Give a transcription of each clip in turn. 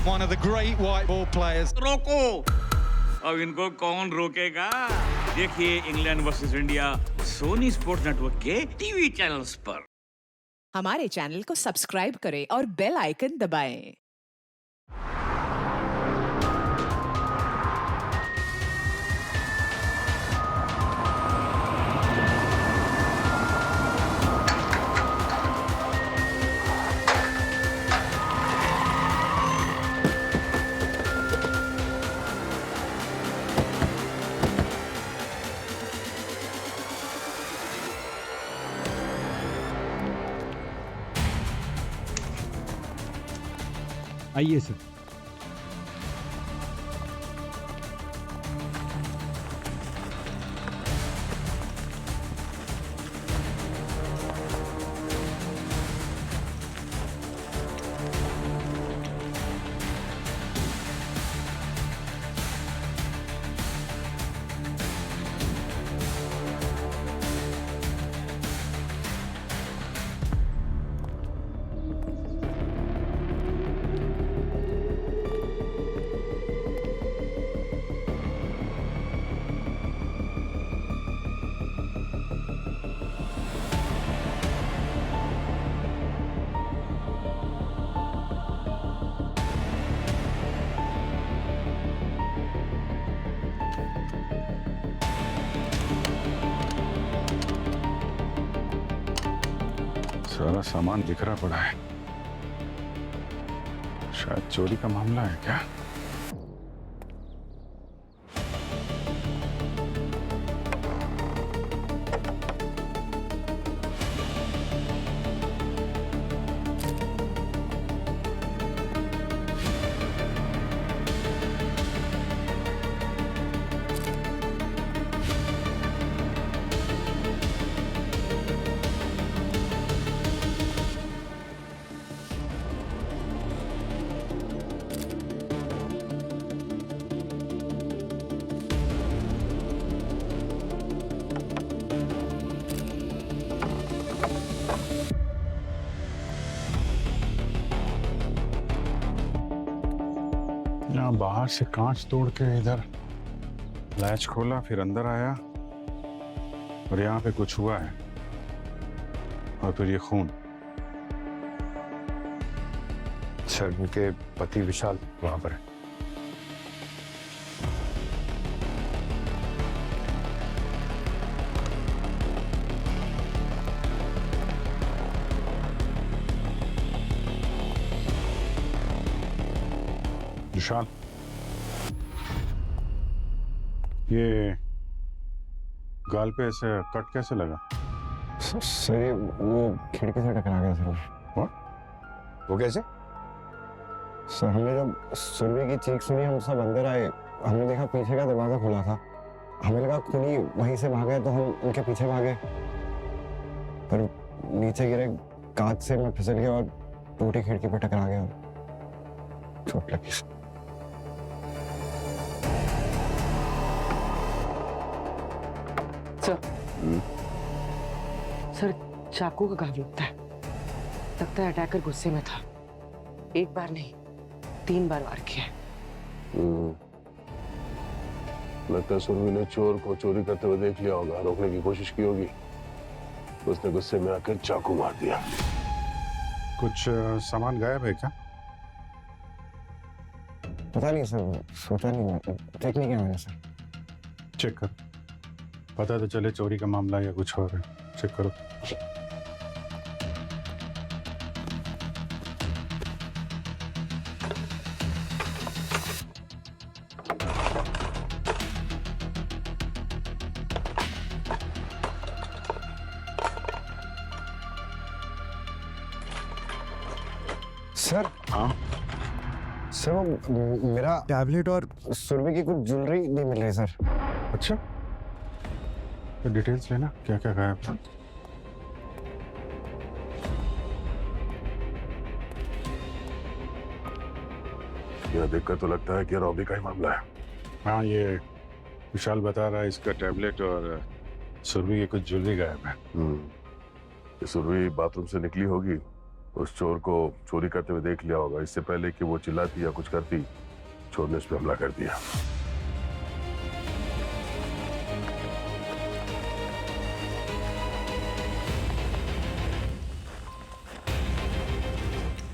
one of the great white ball players. रोको, अब इनको कौन रोकेगा? देखिए England versus India Sony Sports Network के टीवी चैनल्स पर। हमारे चैनल को सब्सक्राइब करें और बेल आइकन दबाएं। आइए सर। सारा सामान बिखरा पड़ा है। शायद चोरी का मामला है क्या? यहाँ बाहर से कांच तोड़ के इधर लैच खोला, फिर अंदर आया और यहाँ पे कुछ हुआ है और फिर ये खून। सर, उनके पति विशाल वहां पर है। विशाल, ये गाल पे ऐसे कट कैसे लगा? सर, ये वो खिड़की से टकरा गया सर। What? वो कैसे? सर, हमने जब सुरभि की चीख सुनी, हम सब अंदर आए। हमने देखा पीछे का दरवाजा खुला था। हमें लगा खूनी वहीं से भागे, तो हम उनके पीछे भागे, पर नीचे गिरे, कांच से मैं फिसल गया और टूटी खिड़की पे टकरा गया और चोट लगी। सर, चाकू का घाव लगता है अटैकर गुस्से में था। एक बार नहीं, 3 बार वार किया है। लगता है सुरभि ने चोर को चोरी करते हुए देख लिया होगा, रोकने की कोशिश की होगी, उसने गुस्से में आकर चाकू मार दिया। कुछ सामान गायब है क्या? पता नहीं सर, सोचा नहीं, चेक नहीं किया मैंने सर। चेक कर, पता तो चले चोरी का मामला या कुछ और है। चेक करो। सर, हाँ सर, वो मेरा टैबलेट और सुरभि की कुछ ज्वेलरी नहीं मिल रही सर। अच्छा, तो डिटेल्स लेना, क्या क्या गायब था। यह देखकर तो लगता है कि रॉबी का ही मामला है। हाँ, ये विशाल बता रहा है इसका टैबलेट और सुरभि की कुछ ज्वेलरी गायब है। ये सुरभि बाथरूम से निकली होगी उस चोर को चोरी करते हुए देख लिया होगा। इससे पहले कि वो चिल्लाती या कुछ करती, चोर ने उस पर हमला कर दिया।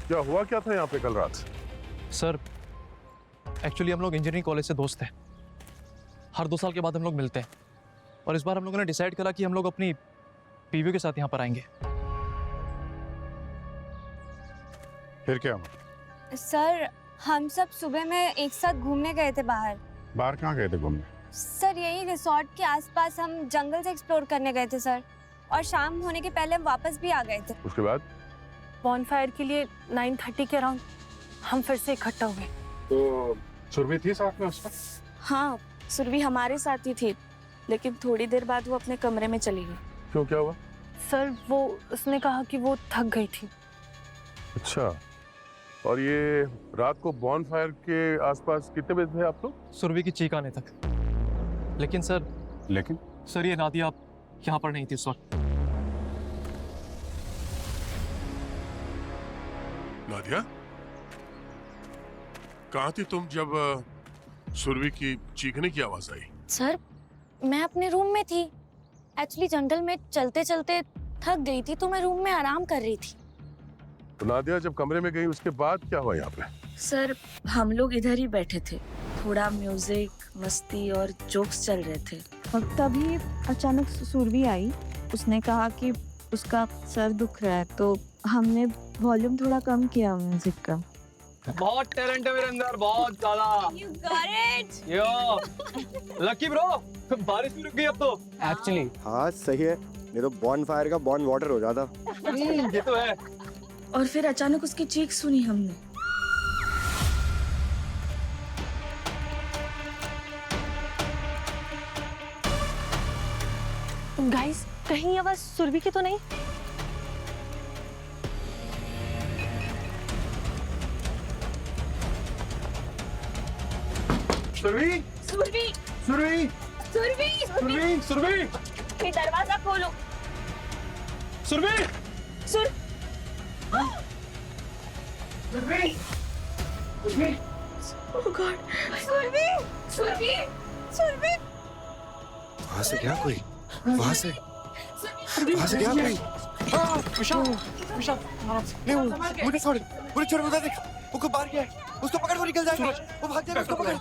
क्या हुआ क्या था यहाँ पे कल रात? सर एक्चुअली हम लोग इंजीनियरिंग कॉलेज से दोस्त हैं। हर 2 साल के बाद हम लोग मिलते हैं और इस बार हम लोगों ने डिसाइड करा कि हम लोग अपनी बीवियों के साथ यहाँ पर आएंगे। फिर क्या हुआ? सर हम सब सुबह में एक साथ घूमने गए थे बाहर। बाहर कहाँ गए थे घूमने? सर यही रिसोर्ट के आसपास हम जंगल से एक्सप्लोर करने गए थे सर, और शाम होने के पहले हम वापस भी आ गए थे। उसके बाद बॉनफायर के लिए 9:30 के अराउंड हम फिर से इकट्ठा हुए। तो सुरभि थी साथ में उसका? हाँ, सुरभि हमारे साथ ही थी, लेकिन थोड़ी देर बाद वो अपने कमरे में चली गई। क्यों, क्या हुआ? सर वो उसने कहा कि वो थक गई थी। अच्छा, और ये रात को बॉनफायर के आसपास कितने बजे थे आप लोग? सुरभि की चीख आने तक। लेकिन सर ये नादिया यहाँ पर नहीं थी उस वक्त। नादिया, कहाँ थी तुम जब सुरभि की चीखने की आवाज आई? सर मैं अपने रूम में थी। एक्चुअली जंगल में चलते चलते थक गई थी तो मैं रूम में आराम कर रही थी। तो नादिया जब कमरे में गई उसके बाद क्या हुआ यहाँ पे? सर हम लोग इधर ही बैठे थे, थोड़ा म्यूजिक, मस्ती और जोक्स चल रहे थे। और तभी अचानक सुरभि आई। उसने कहा कि उसका सर दुख रहा है, तो हमने वॉल्यूम थोड़ा कम किया म्यूजिक का। बहुत टैलेंट है मेरे अंदर, बहुत ज्यादा। You got it! Yo lucky bro, बारिश भी रुक गई अब तो। एक्चुअली हाँ सही है, नहीं तो बॉनफायर का बॉन वाटर हो जाता। ये तो है। और फिर अचानक उसकी चीख सुनी हमने। गाइस, कहीं आवाज सुरभि की तो नहीं? सुरभि, सुरभि! सुरभि, सुरभि! सुरभि, सुरभि, ये दरवाजा खोलो। सुरभि, सुर सुरभि, सुरभि। Oh God! सुरभि! सुरभि! सुरभि! वहाँ से क्या कोई? वहाँ से क्या कोई? विशाल, विशाल, नहीं, मुझे छोड़ मुझे देख, वो बाहर गया है, उसको पकड़, वो निकल जाएगा, वो भाग जाएगा, उसको पकड़।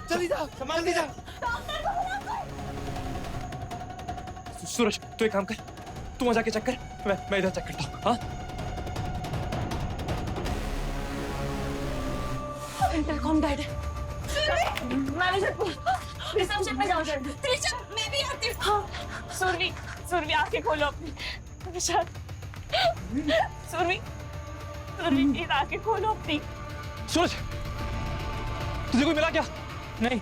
जल्दी जा, जल्दी जा। सूरज तू एक काम कर, तू वहाँ जाके चेक कर, मैं इधर चेक करता हूँ। हाँ इंटरकॉम डायड है। रिसेप्शन में जाओ जल्दी। त्रिशा, मैं भी आती हूँ। हाँ, सुरभि, सुरभि आंखें खोलो अपनी। विशाल, सुरभि, सुरभि प्लीज आंखें खोलो अपनी। सूरज, तुझे कोई मिला क्या? नहीं।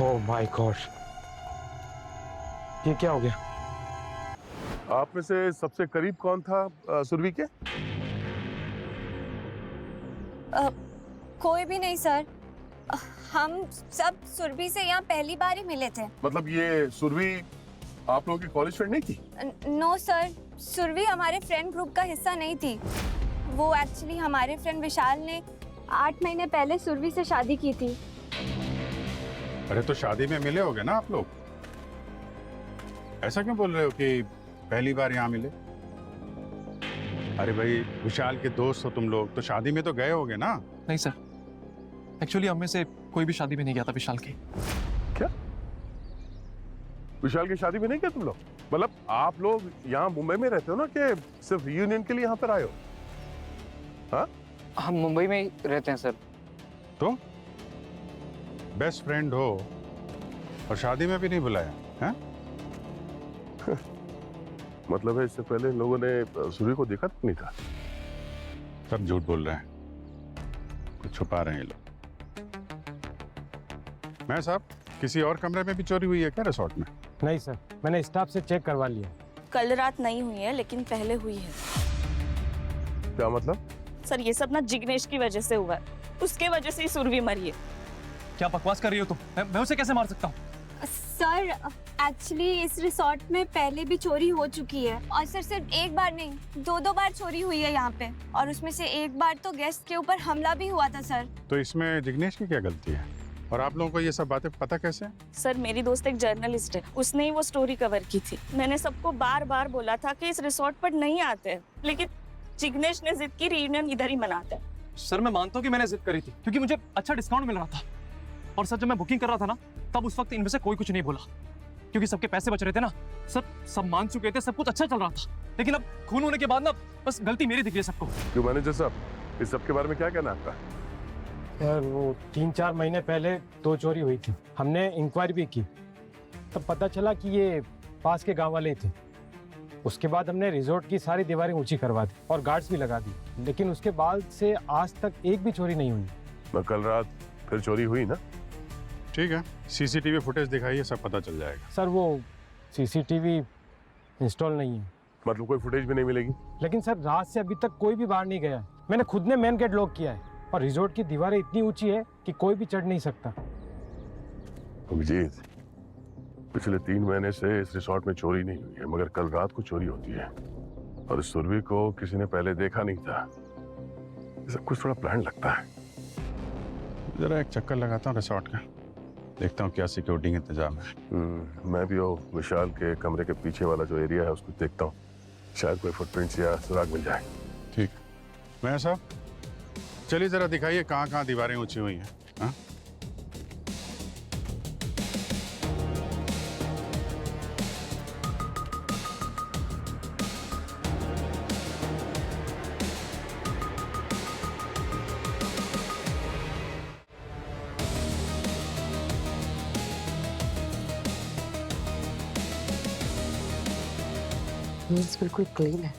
ओह माय गॉड, ये क्या हो गया? आप में से सबसे करीब कौन था सुरभि के? कोई भी नहीं सर, हम सब सुरभि से यहाँ पहली बार ही मिले थे। मतलब ये सुरभि आप लोगों की कॉलेज फ्रेंड नहीं थी? नो सर, सुरभि हमारे फ्रेंड ग्रुप का हिस्सा नहीं थी। वो एक्चुअली हमारे फ्रेंड विशाल ने 8 महीने पहले सुरभि से शादी की थी। अरे तो शादी में मिले होगे ना आप लोग? ऐसा क्यों बोल रहे हो कि पहली बार यहाँ मिले? अरे भाई, विशाल के दोस्त हो तुम लोग, तो शादी में तो गए होगे ना? नहीं सर, एक्चुअली हम में से कोई भी शादी में नहीं गया था विशाल की। क्या? विशाल की शादी में नहीं गए तुम लोग? मतलब आप लोग यहाँ मुंबई में रहते हो ना, कि सिर्फ रियूनियन के लिए यहाँ पर आए हो? हाँ? हम मुंबई में ही रहते हैं सर। तो बेस्ट फ्रेंड हो और शादी में भी नहीं बुलाया हैं? मतलब है इससे पहले लोगों ने सुरभि को देखा नहीं था? सब झूठ बोल रहे हैं, कुछ छुपा रहे हैं ये लोग। मैं साहब, किसी और कमरे में भी चोरी हुई है क्या रिसोर्ट में? नहीं सर, मैंने स्टाफ से चेक करवा लिया। कल रात नहीं हुई है, लेकिन पहले हुई है। क्या मतलब? सर ये सब ना जिग्नेश की वजह से हुआ है, उसके वजह से ही सुरभि मरी है। क्या बकवास कर रही हो तुम? मैं उसे कैसे मार सकता हूँ? सर एक्चुअली इस रिसोर्ट में पहले भी चोरी हो चुकी है, और सर सिर्फ एक बार नहीं 2-2 बार चोरी हुई है यहाँ पे, और उसमें से एक बार तो गेस्ट के ऊपर हमला भी हुआ था सर। तो इसमें जिग्नेश की क्या गलती है? और आप लोगों को ये सब बातें पता कैसे? सर मेरी दोस्त एक जर्नलिस्ट है, उसने ही वो स्टोरी कवर की थी। मैंने सबको बार बार बोला था कि इस रिसोर्ट पर नहीं आते हैं, लेकिन जिग्नेश ने जिद की रियूनियन इधर ही मनाते हैं। सर मैं मानता हूँ कि मैंने जिद करी थी क्योंकि मुझे अच्छा डिस्काउंट मिल रहा था, और सर जब मैं बुकिंग कर रहा था ना तब उस वक्त इनमें से कोई कुछ नहीं बोला क्योंकि सबके पैसे बच रहे थे ना। सब मान चुके थे, सब कुछ अच्छा चल रहा था, लेकिन अब खून होने के बाद ना बस गलती मेरी दिख रही है सबको। क्यों मैनेजर साहब, इस सब के बारे में क्या कहना आपका? यार वो 3-4 महीने पहले 2 चोरी हुई थी, हमने इंक्वायरी भी की, तब पता चला कि ये पास के गांव वाले थे। उसके बाद हमने रिजॉर्ट की सारी दीवारें ऊंची करवा दी और गार्ड्स भी लगा दी, लेकिन उसके बाद से आज तक एक भी चोरी नहीं हुई। कल रात फिर चोरी हुई ना? ठीक है, सीसीटीवी फुटेज दिखाइए, सब पता चल जाएगा। सर वो सीसीटीवी इंस्टॉल नहीं है। मतलब कोई फुटेज भी नहीं मिलेगी? लेकिन सर रात से अभी तक कोई भी बाहर नहीं गया है। मैंने खुद ने मेन गेट लॉक किया है, और रिजॉर्ट की दीवारें इतनी ऊंची है कि कोई भी चढ़ नहीं सकता। अभिजीत, पिछले 3 महीने से इस रिसोर्ट में चोरी नहीं हुई है, मगर कल रात को चोरी होती है, और इस सुरभि को किसी ने पहले देखा नहीं था। सब कुछ थोड़ा प्लान लगता है। जरा एक चक्कर लगाता हूँ रिसोर्ट का, देखता हूँ क्या सिक्योरिटी इंतजाम है। मैं भी वो विशाल के कमरे के पीछे वाला जो एरिया है उसको देखता हूँ, शायद कोई फुटप्रिंट्स या सुराग मिल जाए। ठीक, मैं साहब चलिए जरा दिखाइए कहाँ दीवारें ऊंची हुई हैं। हाँ? मीन्स बिल्कुल क्लीन है,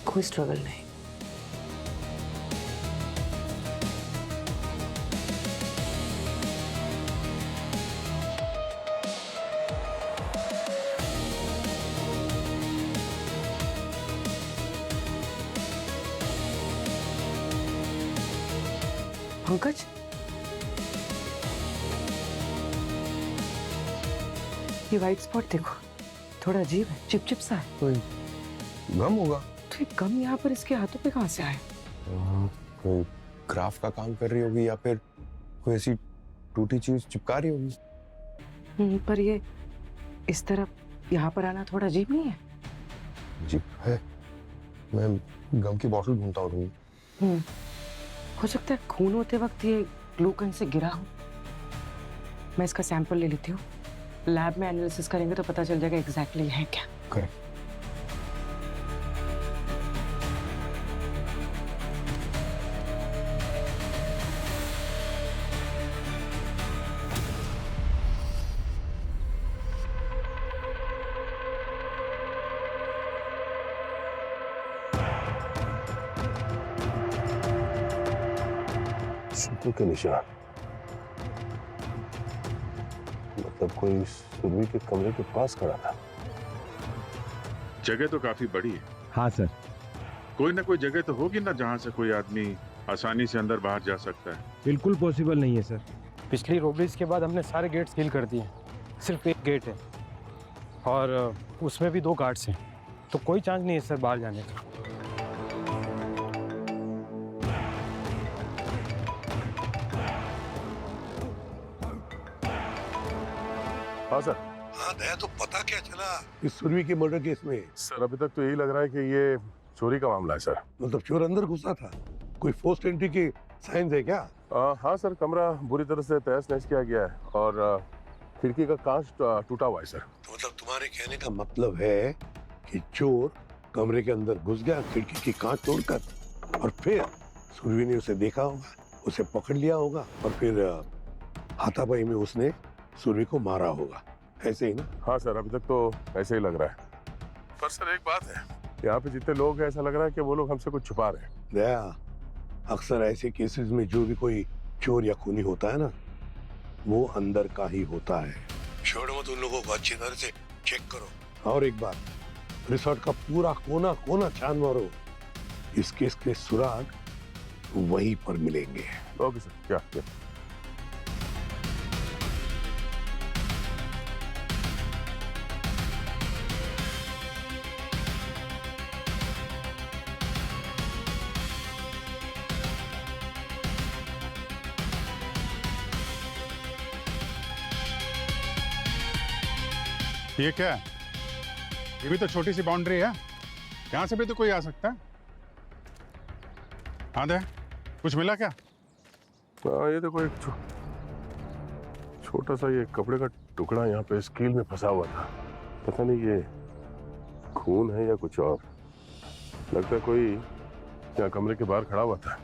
कोई स्ट्रगल नहीं। पंकज, ये वाइट स्पॉट देखो, थोड़ा अजीब है, चिपचिप सा है। कोई गम होगा? तो ये गम यहाँ पर इसके हाथों पे कहाँ से आया? कोई क्राफ्ट का काम कर रही होगी या फिर कोई ऐसी टूटी चीज चिपका रही होगी। पर ये इस तरफ यहाँ पर आना थोड़ा अजीब नहीं है? अजीब है। मैं गम की बोतल ढूंढता हूँ। हो सकता है खून होते वक्त ये ग्लू गन से गिरा हो। मैं इसका सैंपल ले लेती हूँ, लैब में एनालिसिस करेंगे तो पता चल जाएगा एग्जैक्टली है क्या। करेक्ट। शत्रुओं के निशान, मतलब कोई सुरभि के कमरे के पास खड़ा था। जगह तो काफी बड़ी है। हाँ सर। कोई ना कोई जगह तो होगी ना जहाँ से कोई आदमी आसानी से अंदर बाहर जा सकता है। बिल्कुल पॉसिबल नहीं है सर। पिछली रोबरीज के बाद हमने सारे गेट सील कर दिए, सिर्फ एक गेट है और उसमें भी 2 गार्ड्स हैं, तो कोई चांस नहीं है सर बाहर जाने का। हाँ सर। हाँ दया, तो पता क्या चला इस सुरभि के मर्डर केस में? सर अभी तक तो यही लग रहा है कि ये चोरी का मामला है सर। मतलब चोर अंदर घुसा था, कोई फोर्स्ड एंट्री की साइंस है क्या? हाँ सर, कमरा बुरी तरह से तहस नहस किया गया है और खिड़की का कांच टूटा हुआ है सर। तो मतलब तुम्हारे कहने का मतलब है कि चोर कमरे के अंदर घुस गया खिड़की की कांच तोड़कर, और फिर सुरभि ने उसे देखा होगा, उसे पकड़ लिया होगा, और फिर हाथापाई में उसने सुरभि को मारा होगा, ऐसे ही ना? हाँ सर, अभी तक तो ऐसे ही लग रहा है। पर सर एक बात है, यहाँ पे जितने लोग हैं ऐसा लग रहा है कि वो लोग हमसे कुछ छुपा रहे हैं। दया, अक्सर ऐसे केसेस में जो भी कोई चोर या खूनी होता है ना, वो अंदर का ही होता है। छोड़ो मत उन लोगों को, अच्छी तरह से चेक करो। और एक बात, रिसोर्ट का पूरा कोना कोना छान मारो, इस केस के सुराग वहीं पर मिलेंगे। ओके सर, क्या ये क्या है? ये भी तो छोटी सी बाउंड्री है, यहाँ से भी तो कोई आ सकता है। हाँ दे, कुछ मिला क्या? ये देखो एक छोटा सा ये कपड़े का टुकड़ा यहाँ पे स्कील में फंसा हुआ था। पता नहीं ये खून है या कुछ और। लगता है कोई यहाँ कमरे के बाहर खड़ा हुआ था।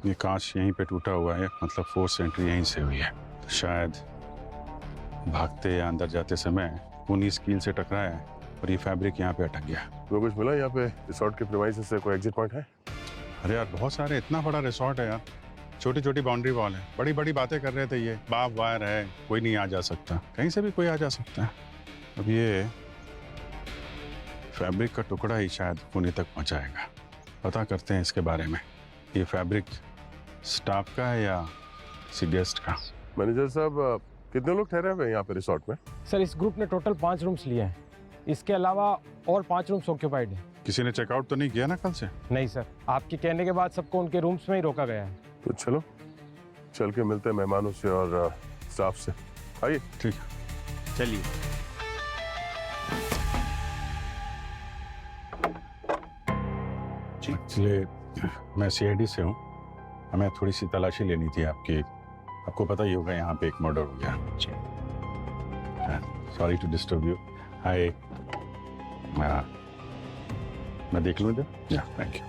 ये कांच यहीं पे टूटा हुआ है, मतलब फोर्स एंट्री यहीं से हुई है। तो शायद भागते या अंदर जाते समय खूनी स्कील से टकराया है और ये फैब्रिक यहाँ पे अटक गया। तो कुछ मिला यहाँ पे रिसोर्ट के प्रीमाइसेस से? कोई एग्जिट पॉइंट है? अरे यार बहुत सारे, इतना बड़ा रिसोर्ट है यार, छोटी छोटी बाउंड्री वॉल है, बड़ी बड़ी बातें कर रहे थे। ये बाप वायर है, कोई नहीं आ जा सकता, कहीं से भी कोई आ जा सकता है। अब ये फैब्रिक का टुकड़ा ही शायद खूनी तक पहुंचाएगा। पता करते हैं इसके बारे में। ये फैब्रिक स्टाफ का है या किसी गेस्ट का? मैनेजर साहब, कितने लोग ठहरे हुए हैं यहाँ पे रिसोर्ट में? सर इस ग्रुप ने टोटल 5 रूम्स लिए हैं। इसके अलावा और 5 रूम्स ऑक्यूपाइड हैं। किसी ने चेकआउट तो नहीं किया ना कल से? नहीं सर, आपके कहने के बाद सबको उनके रूम्स में ही रोका गया है। तो चलो चल के मिलते हैं मेहमानों से और स्टाफ से। आइए। ठीक है, चलिए। एक्चुअली मैं सीआईडी से हूँ, हमें थोड़ी सी तलाशी लेनी थी आपकी। आपको पता ही होगा यहाँ पे एक मर्डर हो गया। Sorry to disturb you. Hi, मैं देख लूँ इधर? या, थैंक यू।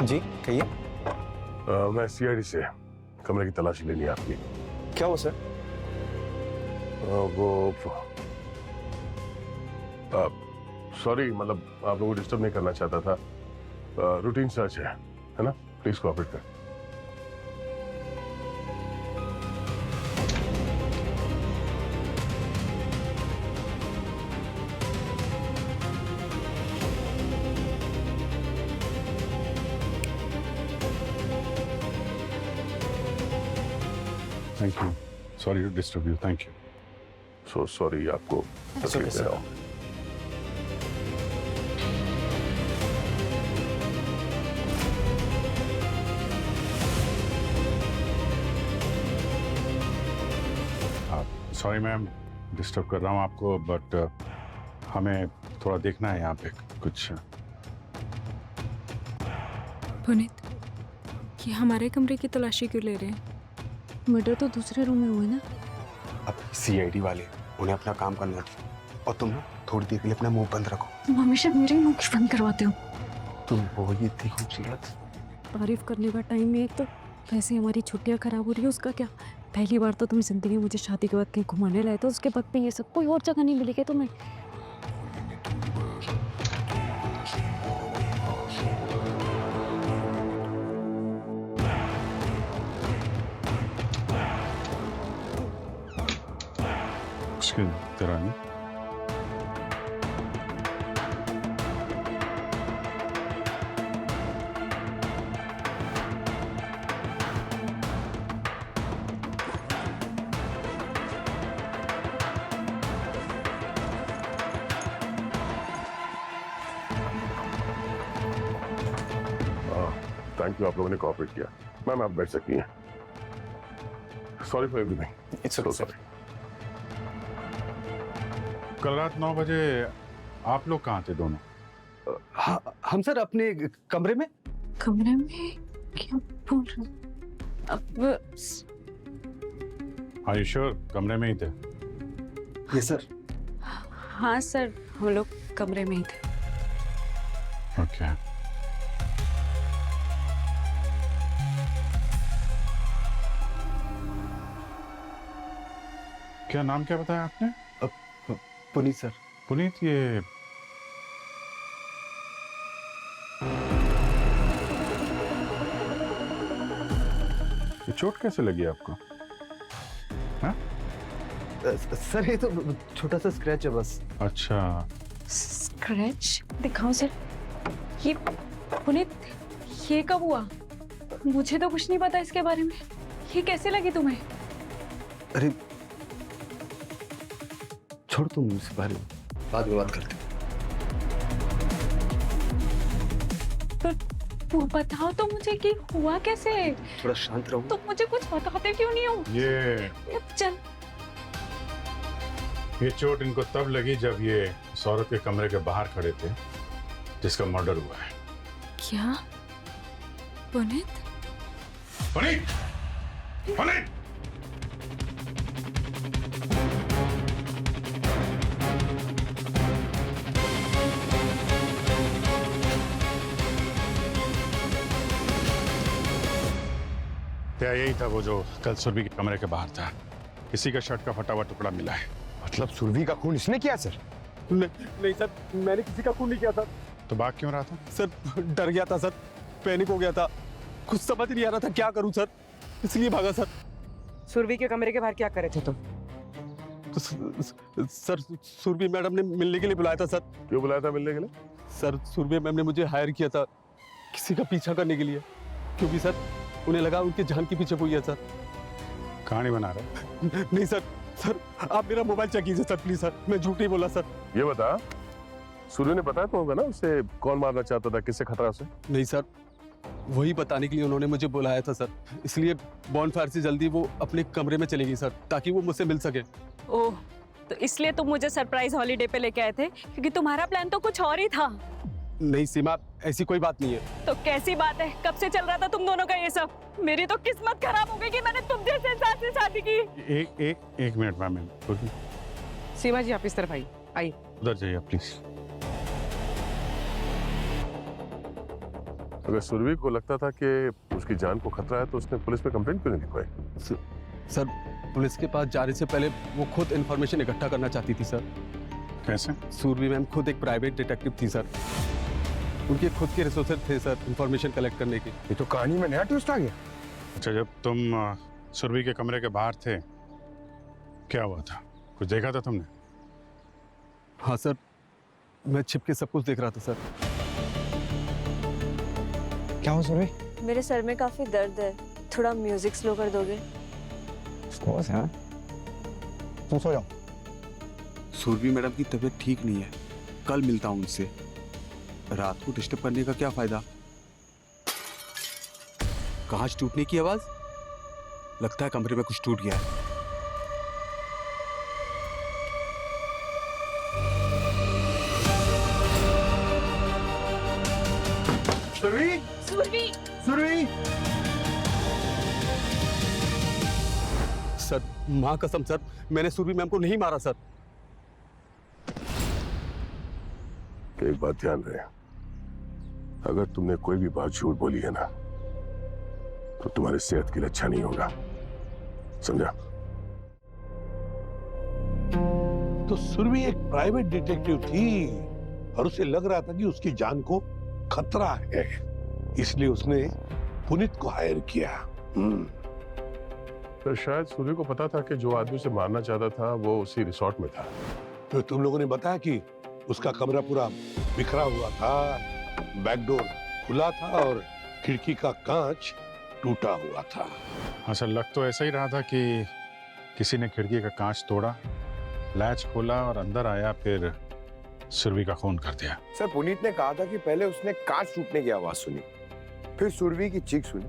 जी कहिए। मैं सीआईडी से, कमरे की तलाशी लेनी है आपकी। क्या हो सर? वो सॉरी, मतलब आप लोगों को डिस्टर्ब नहीं करना चाहता था। रूटीन सर्च है ना? प्लीज कोऑपरेट कर। Thank you, sorry to disturb you, thank you. So sorry आपको तकलीफ दे रहा हूँ। सॉरी मैम, डिस्टर्ब कर रहा हूँ आपको, बट हमें थोड़ा देखना है यहाँ पे कुछ। पुनीत, ये हमारे कमरे की तलाशी क्यों ले रहे हैं? मर्डर तो दूसरे रूम में हुआ ना। अब सीआईडी वाले, उन्हें अपना काम करना था, और तुम ना थोड़ी देर के लिए अपना मुंह बंद रखो। तुम हमेशा मेरे मुंह क्यों बंद करवाते हो? तुम बहुत ही इतनी खूबसूरत। तारीफ करने का टाइम है एक तो, वैसे हमारी छुट्टियां खराब हो रही है उसका क्या? पहली बार तो तुम जिंदगी में मुझे शादी के बाद कहीं घुमाने लाए, तो उसके बाद में ये सब कोई और जगह नहीं मिलेगी तुम्हें। उसकी तरह नहीं। थैंक यू, आप लोगों ने कोऑपरेट किया। मैम आप बैठ सकती हैं। Sorry for everything. It's okay sir. कल रात 9 बजे आप लोग कहाँ थे दोनों? हम सर अपने कमरे में। कमरे में? क्या बोल रहे हो? अब आर यू श्योर कमरे में ही थे? Yes sir. हाँ सर, हम लोग कमरे में ही थे। ओके। क्या नाम क्या बताया आपने? पुनीत सर। पुनीत, ये चोट कैसे लगी आपको? हाँ? सर ये तो छोटा सा स्क्रैच है बस। अच्छा, स्क्रैच दिखाओ सर। ये पुनीत, ये कब हुआ? मुझे तो कुछ नहीं पता इसके बारे में। ये कैसे लगी तुम्हें? अरे छोड़ तुम इस बारे में, बाद में बात करते हैं। वो बताओ तो मुझे कि हुआ कैसे? थोड़ा शांत रहो। तुम मुझे कुछ बताते क्यों नहीं हो? चल। ये चोट इनको तब लगी जब ये इस औरत के कमरे के बाहर खड़े थे जिसका मर्डर हुआ है। क्या? पुनीत? पुनीत! पुनीत! क्या यही था वो जो कल सुरभि के कमरे के बाहर था? किसी का शर्ट का फटा हुआ टुकड़ा मिला है। मतलब सुरभि का खून इसने किया सर? नहीं सर, मैंने किसी का खून नहीं किया था। तो भाग क्यों रहा था? सर डर गया था सर, पैनिक हो गया था, कुछ समझ नहीं आ रहा था क्या करूं सर, इसलिए भागा सर। सुरभि के कमरे के बाहर क्या करे थे तुम? तो सर सुरभि मैडम ने मिलने के लिए बुलाया था सर। क्यों बुलाया था मिलने के लिए? सर सुरभि मैम ने मुझे हायर किया था किसी का पीछा करने के लिए, क्योंकि सर उन्हें लगा उनकी जान के पीछे कोई है सर। कहानी बना रहे? नहीं सर, सर आप मेरा मोबाइल चेक कीजिए सर प्लीज सर, मैं झूठ नहीं बोला सर। ये बता, सूर्य ने बताया तो होगा ना उसे कौन मारना चाहता था, किससे खतरा उसे? नहीं सर, वही बताने के लिए उन्होंने मुझे बुलाया था सर, इसलिए बॉनफायर से जल्दी वो अपने कमरे में चली गई सर, ताकि वो मुझसे मिल सके। ओह, तो इसलिए तुम मुझे सरप्राइज हॉलीडे पे लेके आए थे, क्योंकि तुम्हारा प्लान तो कुछ और ही था। नहीं सीमा, ऐसी कोई बात नहीं है। तो कैसी बात है? कब से चल रहा था तुम दोनों का ये सब? मेरी तो किस्मत खराब हो गई कि मैंने तुम जैसे इंसान से शादी की। एक मिनट मैम, सीमा जी आप इस तरफ आइए। उधर जाइए प्लीज। अगर सुरभि को लगता था कि उसकी जान को खतरा है तो उसने पुलिस में कंप्लेंट क्यों नहीं लिखवाई? सर पुलिस के पास जाने से पहले वो खुद इन्फॉर्मेशन इकट्ठा करना चाहती थी सर। कैसे? सुरभि मैम खुद एक प्राइवेट डिटेक्टिव थी सर, उनके खुद के रिसोर्सेज थे सर इन्फॉर्मेशन कलेक्ट करने के। ये तो कहानी में नया ट्विस्ट आ गया। अच्छा, जब तुम सुरभि के कमरे के बाहर थे क्या हुआ था? कुछ देखा था तुमने? हाँ सर, मैं छिप के सब कुछ देख रहा था सर। क्या हुआ सुरभि? मेरे सर में काफी दर्द है, थोड़ा म्यूजिक स्लो कर दोगे? तुम सो जाओ। सुरभि मैडम की तबीयत ठीक नहीं है, कल मिलता हूँ उनसे। रात को डिस्टर्ब करने का क्या फायदा? कांच टूटने की आवाज, लगता है कमरे में कुछ टूट गया है। सुरभि, सुरभि, सुरभि। सर माँ कसम सर, मैंने सुरभि मैम को नहीं मारा सर। एक बात ध्यान रहे, अगर तुमने कोई भी बात झूठ बोली है ना तो तुम्हारी सेहत के लिए अच्छा नहीं होगा, समझा? तो सुरभि एक प्राइवेट डिटेक्टिव थी और उसे लग रहा था कि उसकी जान को खतरा है, इसलिए उसने पुनीत को हायर किया। तो शायद सूर्य को पता था कि जो आदमी उसे मारना चाहता था वो उसी रिसोर्ट में था। तो तुम लोगों ने बताया कि उसका कमरा पूरा बिखरा हुआ था, बैकडोर खुला था और खिड़की का कांच टूटा हुआ था। असल लग तो ऐसा ही रहा था कि किसी ने खिड़की का कांच तोड़ा, लैच खोला और अंदर आया, फिर सुरभि का खून कर दिया। सर पुनीत ने कहा था कि पहले उसने कांच टूटने की आवाज सुनी, फिर सुरभि की चीख सुनी,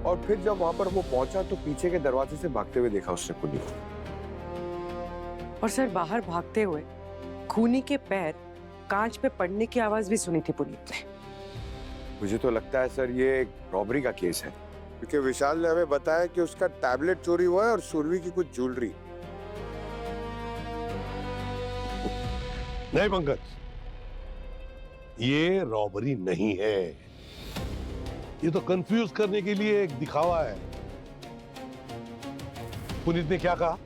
और फिर जब वहां पर वो पहुंचा तो पीछे के दरवाजे से भागते हुए देखा उसने पुनीत को। और सर बाहर भागते हुए खूनी के पैर कांच पे पड़ने की आवाज भी सुनी थी पुनीत ने। मुझे तो लगता है सर ये एक रॉबरी का केस है, क्योंकि विशाल ने हमें बताया कि उसका टैबलेट चोरी हुआ है और सुरभि की कुछ ज्वेलरी। नहीं पंकज, ये रॉबरी नहीं है, ये तो कंफ्यूज करने के लिए एक दिखावा है। पुनीत ने क्या कहा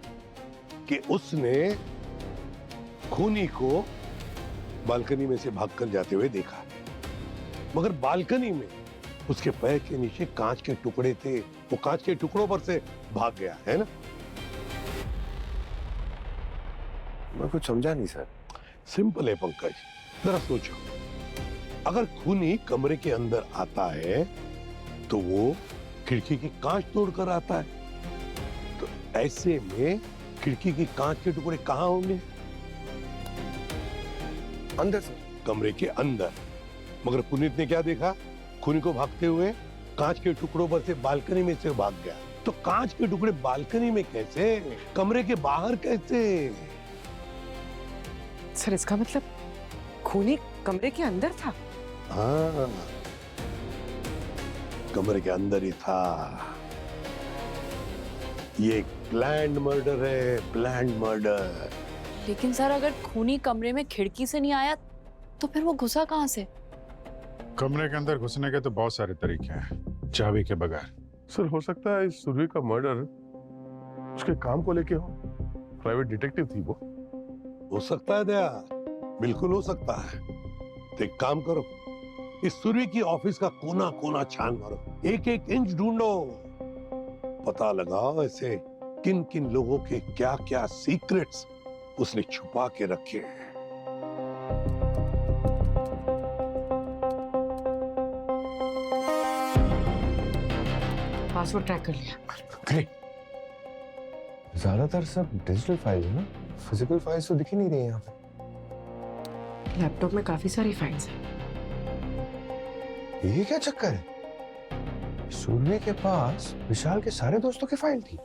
कि उसने खूनी को बालकनी में से भागकर जाते हुए देखा, मगर बालकनी में उसके पैर के नीचे कांच के टुकड़े थे, वो कांच के टुकड़ों पर से भाग गया है ना। मैं कुछ समझा नहीं सर। सिंपल है पंकज, जरा सोचो, अगर खूनी कमरे के अंदर आता है तो वो खिड़की की कांच तोड़कर आता है, तो ऐसे में खिड़की की कांच के टुकड़े कहाँ होंगे? अंदर सर। कमरे के अंदर। मगर पुनीत ने क्या देखा? खूनी को भागते हुए कांच के टुकड़ों पर से बालकनी में से भाग गया। तो कांच के टुकड़े बालकनी में कैसे, कमरे के बाहर कैसे? सर इसका मतलब खूनी कमरे के अंदर था? हाँ, कमरे के अंदर ही था। ये प्लान्ड मर्डर है, प्लान्ड मर्डर। लेकिन सर अगर खूनी कमरे में खिड़की से नहीं आया तो फिर वो घुसा कहाँ से? कमरे के अंदर घुसने के तो बहुत सारे तरीके हैं, चाबी के बगैर। सर हो सकता है इस सुरभि का मर्डर उसके काम को लेके हो, प्राइवेट डिटेक्टिव थी वो। हो सकता है दया, बिल्कुल हो सकता है। तो एक काम करो, इस सुरभि की ऑफिस का कोना कोना छान मारो, एक एक इंच ढूंढो, पता लगाओ ऐसे किन किन लोगों के क्या क्या सीक्रेट्स उसने छुपा के रखे हैं। पासवर्ड ट्रैक कर लिया। ग्रेट। ज्यादातर सब डिजिटल फाइल है ना, फिजिकल फाइल्स तो दिख ही नहीं रही यहाँ पे। लैपटॉप में काफी सारी फाइल्स हैं। ये क्या चक्कर है? सूर्य के पास विशाल के सारे दोस्तों की फाइल थी।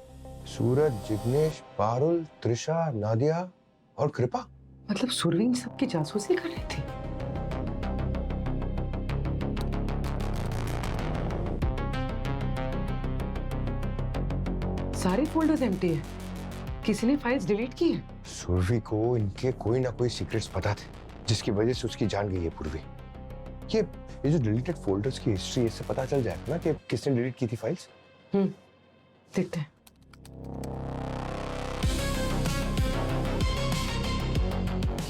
सूरज, जिग्नेश, पारुल, त्रिशा, नादिया और कृपा। मतलब सुरभि इन सबकी जासूसी कर रही थी। सारे फोल्डर्स एम्प्टी है। किसी ने फाइल्स डिलीट की है। सुरभि को इनके कोई ना कोई सीक्रेट्स पता थे, जिसकी वजह से उसकी जान गई है पूर्वी। ये जो डिलीटेड फोल्डर्स की हिस्ट्री, इससे पता चल जाएगा ना कि किसने डिलीट की थी फाइल्स। देखते हैं।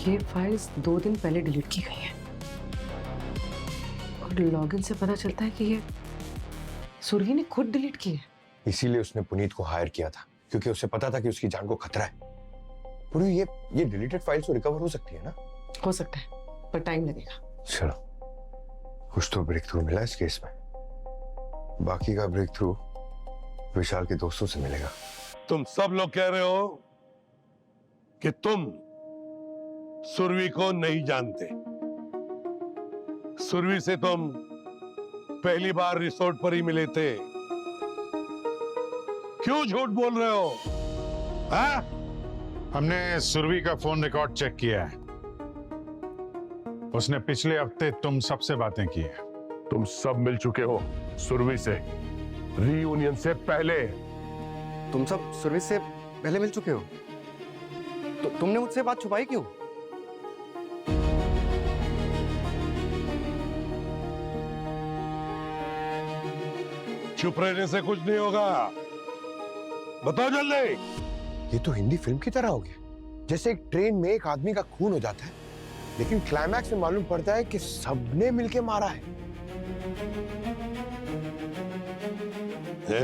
ये फाइल्स 2 दिन पहले डिलीट की गई हैं और लॉगिन से पता चलता है कि ये सुरभि ने खुद डिलीट की है। इसीलिए उसने पुनीत को हायर किया था, क्योंकि उसे पता था कि उसकी जान को खतरा है। पूरी ये डिलीटेड फाइल्स तो रिकवर हो सकती है ना? हो सकता है, पर टाइम लगेगा। चलो, कुछ तो ब्रेक थ्रू मिला इस केस में। बाकी का ब्रेक थ्रू विशाल के दोस्तों से मिलेगा। तुम सब लोग कह रहे हो कि तुम सुरभि को नहीं जानते। सुरभि से तुम पहली बार रिसोर्ट पर ही मिले थे। क्यों झूठ बोल रहे हो? हाँ? हमने सुरभि का फोन रिकॉर्ड चेक किया है। उसने पिछले हफ्ते तुम सबसे बातें की है। तुम सब मिल चुके हो सुरभि से, रीयूनियन से पहले। तुम सब सुरभि से पहले मिल चुके हो, तो तुमने मुझसे बात छुपाई क्यों? चुप रहने से कुछ नहीं होगा, बताओ जल्दी। ये तो हिंदी फिल्म की तरह हो गया, जैसे एक ट्रेन में एक आदमी का खून हो जाता है, लेकिन क्लाइमैक्स में मालूम पड़ता है कि सबने मिलके मारा है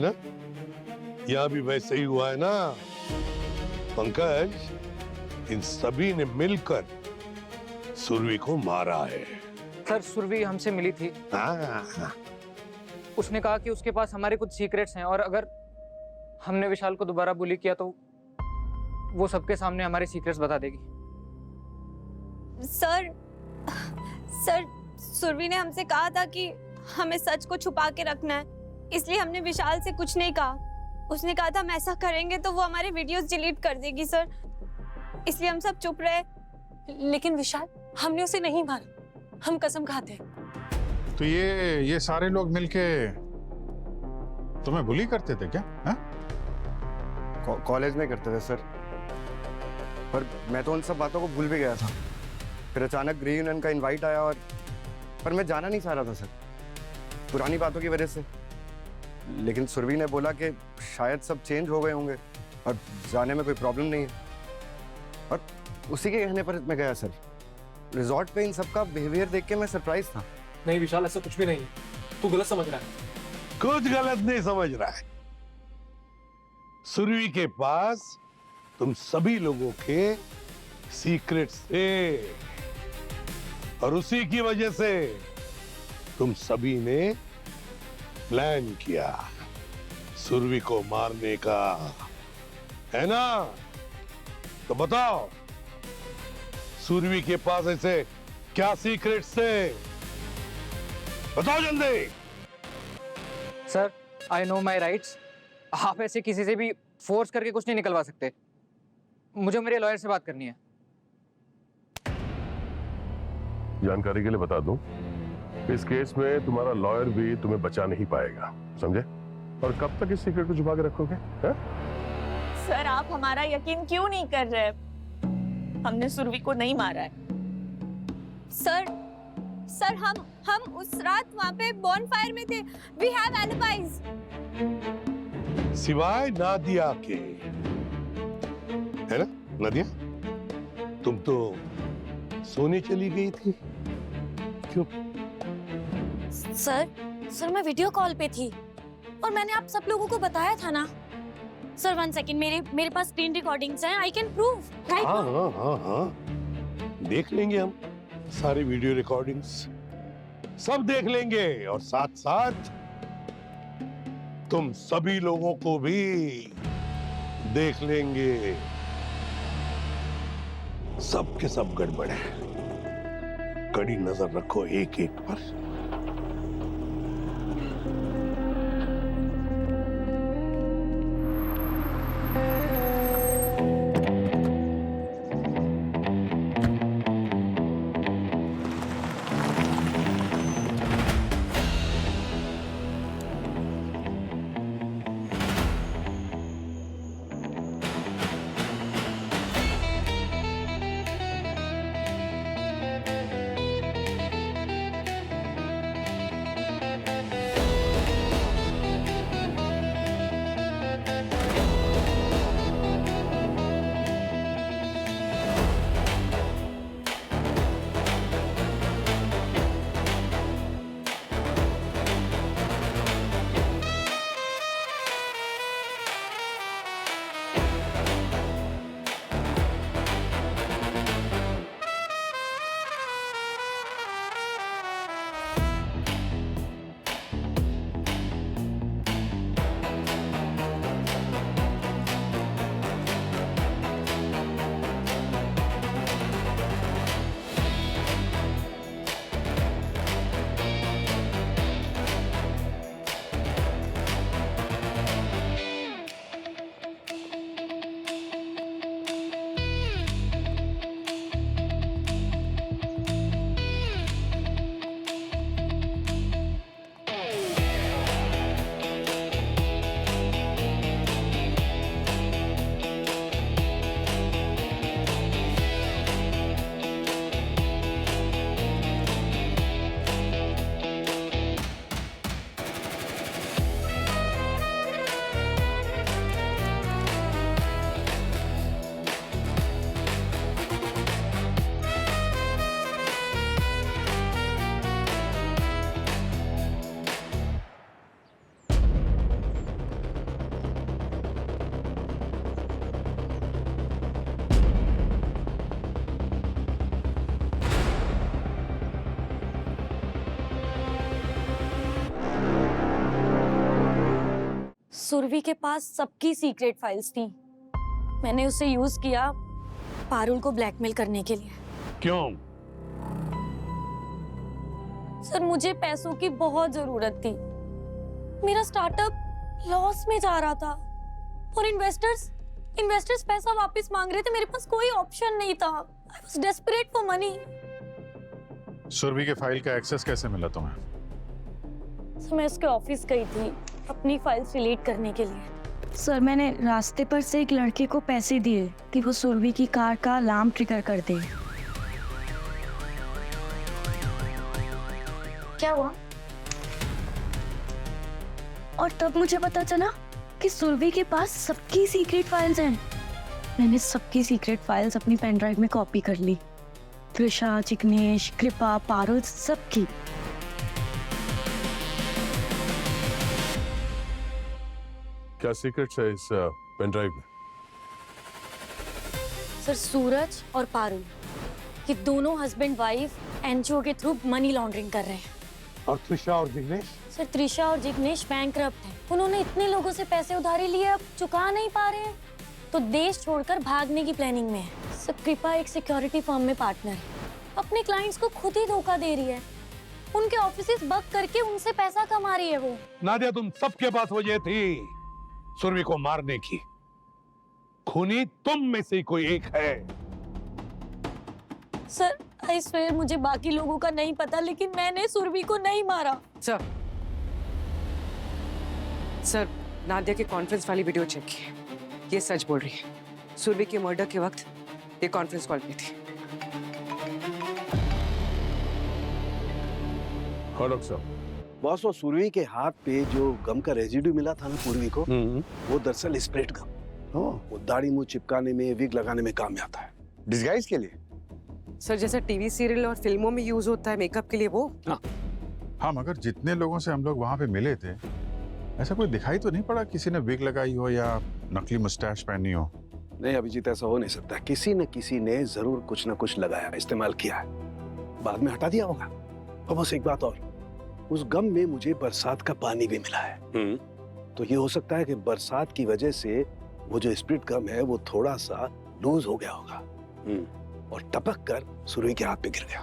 ना? यहां भी वैसे ही हुआ है ना पंकज। इन सभी ने मिलकर सुरभि को मारा है। सर सुरभि हमसे मिली थी। हाँ। उसने कहा कि उसके पास हमारे कुछ सीक्रेट्स हैं और अगर हमने विशाल को दोबारा बुली किया तो वो सबके सामने हमारे सीक्रेट्स बता देगी। सर सुरभि ने हमसे कहा था कि हमें सच को छुपा के रखना है, इसलिए हमने विशाल से कुछ नहीं कहा। उसने कहा था हम ऐसा करेंगे तो वो हमारे वीडियोस डिलीट कर देगी सर, इसलिए हम सब चुप रहे। लेकिन विशाल, हमने उसे नहीं मारा, हम कसम खाते हैं। तो ये सारे लोग मिलके तुम्हें बुली करते थे क्या? कॉलेज में करते थे सर, पर मैं तो उन सब बातों को भूल भी गया था। फिर अचानक रीयूनियन का इनवाइट आया और पर मैं जाना नहीं चाह रहा था सर, पुरानी बातों की वजह से। लेकिन सुरभि ने बोला कि शायद सब चेंज हो गए होंगे और जाने में कोई प्रॉब्लम नहीं है, और उसी के कहने पर मैं गया सर। रिजॉर्ट पे इन सबका बिहेवियर देख के मैं सरप्राइज था। नहीं विशाल, ऐसा कुछ भी नहीं है, तू गलत समझ रहा है। कुछ गलत नहीं समझ रहा है। सुरभि के पास तुम सभी लोगों के सीक्रेट से, और उसी की वजह से तुम सभी ने प्लान किया सुरभि को मारने का, है ना? तो बताओ सुरभि के पास ऐसे क्या सीक्रेट्स थे? बताओ जल्दी। Sir, I know my rights. आप ऐसे किसी से भी फोर्स करके कुछ नहीं निकलवा सकते। मुझे मेरे लॉयर से बात करनी है। जानकारी के लिए बता दूं, इस केस में तुम्हारा लॉयर भी तुम्हें बचा नहीं पाएगा, समझे? और कब तक इस सीक्रेट को छुपा के रखोगे? है? सर आप हमारा यकीन क्यों नहीं कर रहे? हमने सुरभि को नहीं मारा है। सर हम उस रात वहाँ पे बॉनफायर में थे। We have alibis. सिवाय नादिया के, है ना नादिया? तुम तो सोने चली गई थी, क्यों? सर मैं वीडियो कॉल पे थी और मैंने आप सब लोगों को बताया था ना। सर 1 सेकंड, मेरे पास स्क्रीन रिकॉर्डिंग्स हैं, आई कैन प्रूव राइट। हाँ, देख लेंगे हम सारे वीडियो रिकॉर्डिंग्स, सब देख लेंगे, और साथ साथ तुम सभी लोगों को भी देख लेंगे। सब के सब गड़बड़ है, कड़ी नजर रखो एक एक पर। सुरभि के पास सबकी सीक्रेट फाइल्स थी। मैंने उसे यूज किया पारुल को ब्लैकमेल करने के लिए। क्यों? सर मुझे पैसों की बहुत जरूरत थी। मेरा स्टार्टअप लॉस में जा रहा था और इन्वेस्टर्स पैसा वापस मांग रहे थे। मेरे पास कोई ऑप्शन नहीं था। I was desperate for money. Surabhi के फाइल का एक्सेस कैसे मिला तुम्हें? सर मैं उसके ऑफिस गई थी अपनी फाइल्स डिलीट करने के लिए। सर मैंने रास्ते पर से एक लड़के को पैसे दिए कि वो सुरभि की कार का अलार्म ट्रिगर कर दे। क्या हुआ? और तब मुझे पता चला कि सुरभि के पास सबकी सीक्रेट फाइल्स हैं। मैंने सबकी सीक्रेट फाइल्स अपनी पेन ड्राइव में कॉपी कर ली। त्रिशा, चिकनेश, कृपा, पारुल, सबकी। क्या सीक्रेट्स है इस पेन ड्राइव में? सर सूरज और पारुल, ये दोनों हस्बैंड वाइफ एनजीओ के थ्रू मनी लॉन्ड्रिंग कर रहे हैं। और त्रिशा और जिग्नेश? सर त्रिशा और जिग्नेश बैंकरप्ट हैं। उन्होंने इतने लोगों से पैसे उधारी लिए, अब चुका नहीं पा रहे हैं, तो देश छोड़कर भागने की प्लानिंग में है। सर कृपा एक सिक्योरिटी फर्म में पार्टनर है, अपने क्लाइंट्स को खुद ही धोखा दे रही है, उनके ऑफिसेज बग करके उनसे पैसा कमा रही है वो। नादिया, तुम सबके पास वजह थी सुरभि को मारने की। खूनी तुम में से कोई एक है। सर आई स्वेयर मुझे बाकी लोगों का नहीं पता, लेकिन मैंने सुरभि को नहीं मारा। सर नादिया के कॉन्फ्रेंस वाली वीडियो चेक की, ये सच बोल रही है। सुरभि के मर्डर के वक्त ये कॉन्फ्रेंस कॉल पे थी। हाँ डॉक्टर साहब। बॉस, वो सुरभि के हाथ पे जो गम का रेजिड्यू मिला था ना पूर्वी को, वो दरअसल स्प्रेड गम। वो दाढ़ी मुंह चिपकाने में, विग लगाने में काम में आता है। डिस्गाइज के लिए? सर जैसा टीवी सीरियल और फिल्मों में यूज होता है मेकअप के लिए वो। हाँ, मगर जितने लोगों से हम लोग वहां पे मिले थे, ऐसा कोई दिखाई तो नहीं पड़ा किसी ने विग लगाई हो या नकली मुस्टैच पहनी हो। नहीं अभिजीत, ऐसा हो नहीं सकता। किसी न किसी ने जरूर कुछ न कुछ लगाया, इस्तेमाल किया है, बाद में हटा दिया होगा। और बस एक बात और, उस गम में मुझे बरसात का पानी भी मिला है। तो ये हो सकता है कि बरसात की वजह से वो जो स्प्रिट गम है वो थोड़ा सा लूज हो गया होगा और टपक कर सुरभि के हाथ पे गिर गया।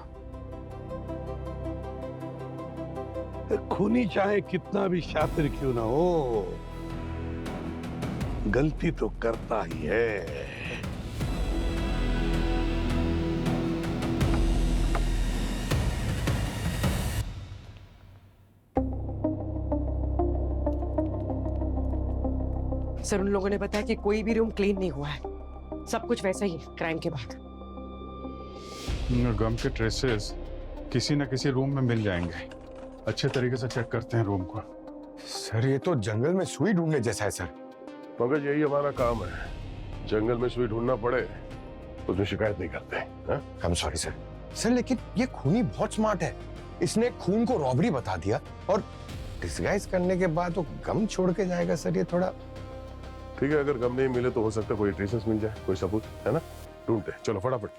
खूनी चाहे कितना भी शातिर क्यों ना हो, गलती तो करता ही है। सर उन लोगों ने बताया कि कोई भी रूम क्लीन नहीं हुआ है, सब कुछ वैसा ही है क्राइम के बाद। गम के ट्रेसेस किसी न किसी रूम में मिल जाएंगे। अच्छे तरीके से चेक करते हैं रूम को। सर ये तो जंगल में सुई ढूंढने जैसा है सर। मगर यही हमारा काम है, जंगल में सुई ढूंढना पड़े उसमें शिकायत नहीं करते। I am sorry sir. Sir लेकिन ये खूनी बहुत स्मार्ट है, इसने खून को रॉबरी बता दिया और डिस्गाइज करने के बाद वो गम छोड़ के जाएगा। सर ये थोड़ा ठीक है, अगर गम नहीं मिले तो हो सकता है कोई ट्रेसेस मिल जाए, कोई सबूत, है ना? ढूंढते चलो फटाफट।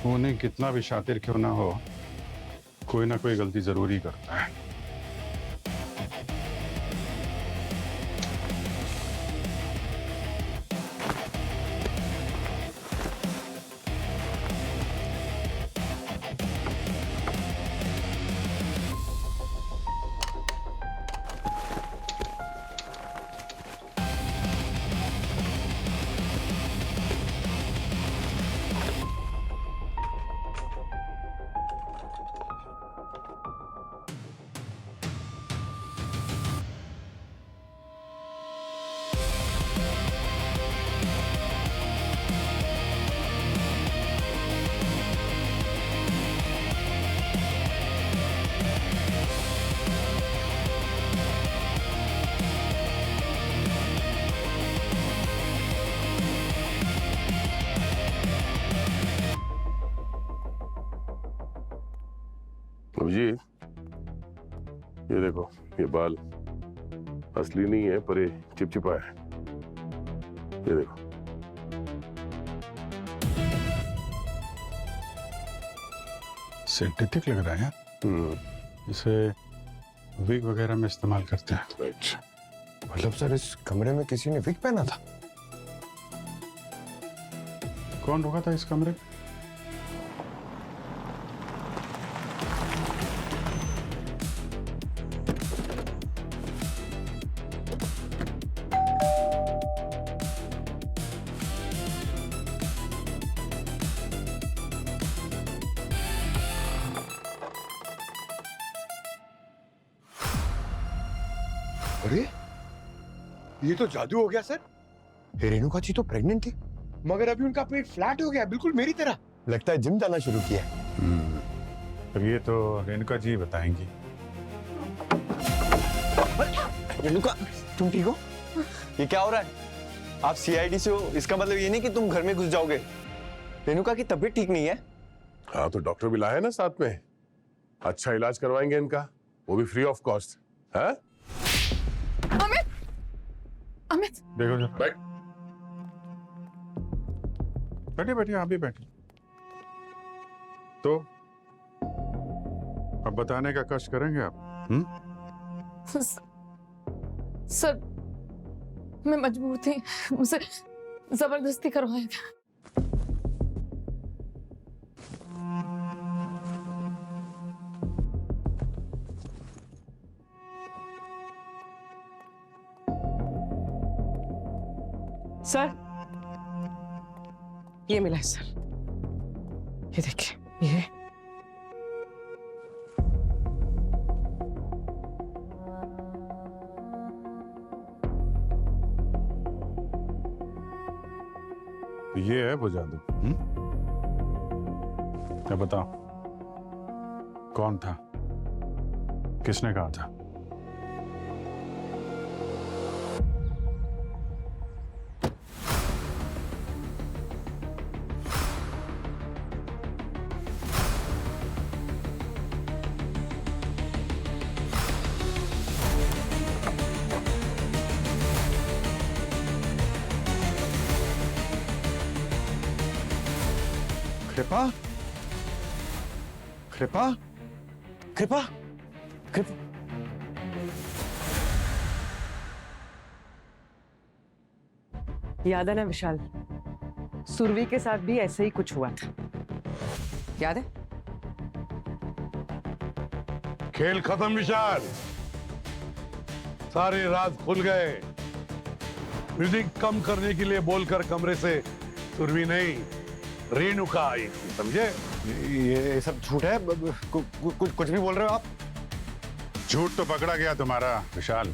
खूनी कितना भी शातिर क्यों ना हो, कोई ना कोई गलती जरूर ही करता है। अभिजीत, ये देखो, ये बाल असली नहीं है पर ये चिपचिपा है। ये देखो। सिंथेटिक लग रहा है। इसे विग वगैरह में इस्तेमाल करते हैं। मतलब सर इस कमरे में किसी ने विग पहना था? कौन रुका था इस कमरे में? अरे ये तो जादू हो गया सर। रेणुका जी तो प्रेग्नेंट थी, मगर अभी उनका पेट फ्लैट हो गया, बिल्कुल मेरी तरह। लगता है जिम जाना शुरू किया है। अब ये तो रेणुका जी बताएंगी। रेणुका तुम ठीक हो? ये क्या हो रहा है? आप सीआईडी से हो, इसका मतलब ये नहीं कि तुम घर में घुस जाओगे। रेणुका की तबीयत ठीक नहीं है। हाँ तो डॉक्टर भी लाया है ना साथ में, अच्छा इलाज करवाएंगे इनका, वो भी फ्री ऑफ कॉस्ट। है अमित, अमित देखो जो बैठ। बैठिए बैठिए, आप भी बैठिए। तो अब बताने का कष्ट करेंगे आप? सर मैं मजबूर थी, मुझसे जबरदस्ती करवाया गया। सर ये मिला है सर, ये देखिए ये। तो ये है वो जादू। अब बताओ कौन था, किसने कहा था? कृपा कृपा कृपा कृपा। याद है ना विशाल, सुरभि के साथ भी ऐसे ही कुछ हुआ था, याद है? खेल खत्म विशाल, सारे राज खुल गए। म्यूजिक कम करने के लिए बोलकर कमरे से सुरभि नहीं, रेणुका आई थी, समझे? ये सब झूठ है, कुछ भी बोल रहे हो आप। झूठ तो पकड़ा गया तुम्हारा विशाल।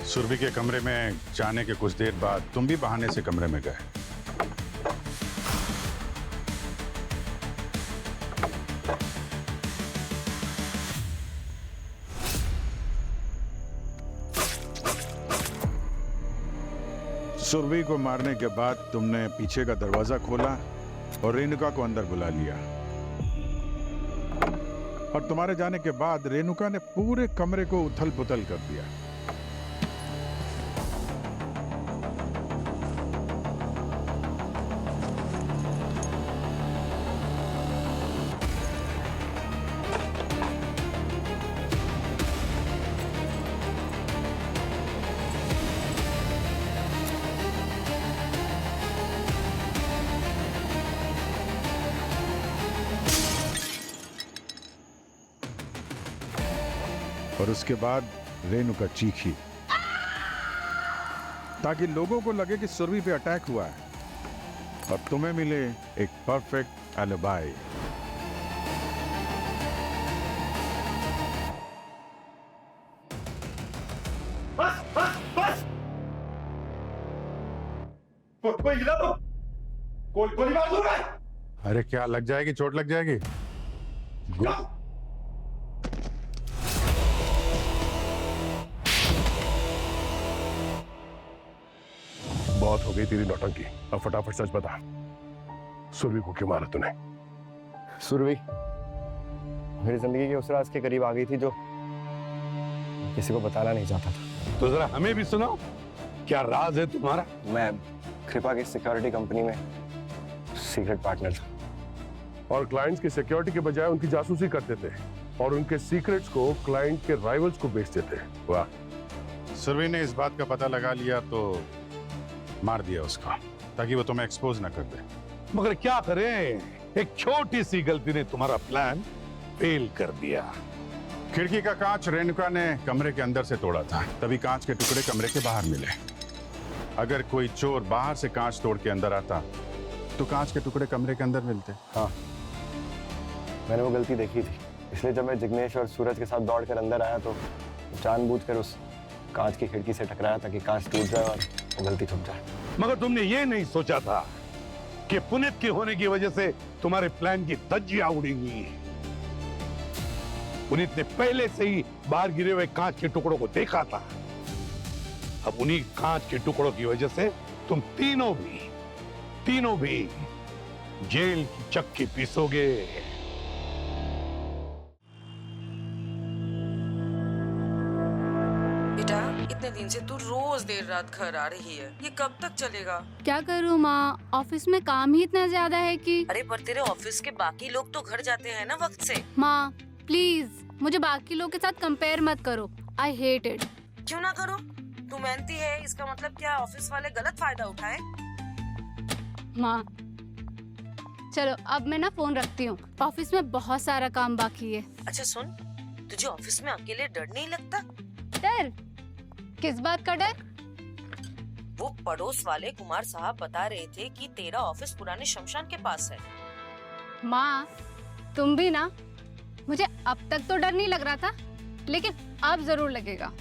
सुरभि के कमरे में जाने के कुछ देर बाद तुम भी बहाने से कमरे में गए। सुरभि को मारने के बाद तुमने पीछे का दरवाजा खोला और रेणुका को अंदर बुला लिया, और तुम्हारे जाने के बाद रेणुका ने पूरे कमरे को उथल-पुथल कर दिया। और उसके बाद रेणुका चीखी ताकि लोगों को लगे कि सुरभि पे अटैक हुआ है, और तुम्हें मिले एक परफेक्ट एलिबाई। बस बस बस, कोई गिरा तो गोली मार दूंगा। अरे क्या लग जाएगी, चोट लग जाएगी? बहुत हो गई तेरी नौटंकी, अब फटाफट सच बता, सुरभि को क्यों मारा तूने? सुरभि मेरी जिंदगी के उस राज के करीब आ गई थी जो किसी को बताना नहीं चाहता था। तो जरा हमें भी सुनाओ, क्या राज है तुम्हारा? मैं कृपा की सिक्योरिटी कंपनी में सीक्रेट पार्टनर था, और क्लाइंट्स की सिक्योरिटी के बजाय उनकी जासूसी करते थे और उनके सीक्रेट्स को क्लाइंट के राइवल्स को बेचते थे। वाह। सुरभि ने इस बात का पता लगा लिया तो मार दिया उसका, ताकि वो तुम्हें एक्सपोज ना कर दे। मगर क्या करें, एक छोटी सी गलती ने तुम्हारा प्लान फेल कर दिया। खिड़की का कांच रेणुका ने कमरे के अंदर से तोड़ा था, तभी कांच के टुकड़े कमरे के बाहर मिले। अगर कोई चोर बाहर से कांच तोड़ के अंदर आता तो कांच के टुकड़े कमरे के अंदर मिलते। हाँ, मैंने वो गलती देखी थी, इसलिए जब मैं जिग्नेश और सूरज के साथ दौड़कर अंदर आया तो जानबूझकर उस कांच की खिड़की से टकराया ताकि कांच टूट जाए और वो गलती छुप जाए। मगर तुमने ये नहीं सोचा था कि पुनीत के होने की वजह से तुम्हारे प्लान की धज्जियां उड़ेंगी। पुनीत ने पहले से ही बाहर गिरे हुए कांच के टुकड़ों को देखा था। अब उन्हीं कांच के टुकड़ों की वजह से तुम तीनों भी जेल की चक्की पीसोगे। बेटा इतने दिन से तू रोज देर रात घर आ रही है, ये कब तक चलेगा? क्या करूँ माँ, ऑफिस में काम ही इतना ज्यादा है कि। अरे पर तेरे ऑफिस के बाकी लोग तो घर जाते हैं ना वक्त से। माँ प्लीज मुझे बाकी लोग के साथ कंपेयर मत करो, आई हेट इट। क्यों ना करो, तू मेहनती है, इसका मतलब क्या ऑफिस वाले गलत फायदा उठाए? माँ चलो अब मैं ना फोन रखती हूँ, ऑफिस में बहुत सारा काम बाकी है। अच्छा सुन, तुझे ऑफिस में अकेले डर नहीं लगता? डर? किस बात का डर? वो पड़ोस वाले कुमार साहब बता रहे थे कि तेरा ऑफिस पुराने शमशान के पास है। माँ तुम भी ना, मुझे अब तक तो डर नहीं लग रहा था, लेकिन अब जरूर लगेगा।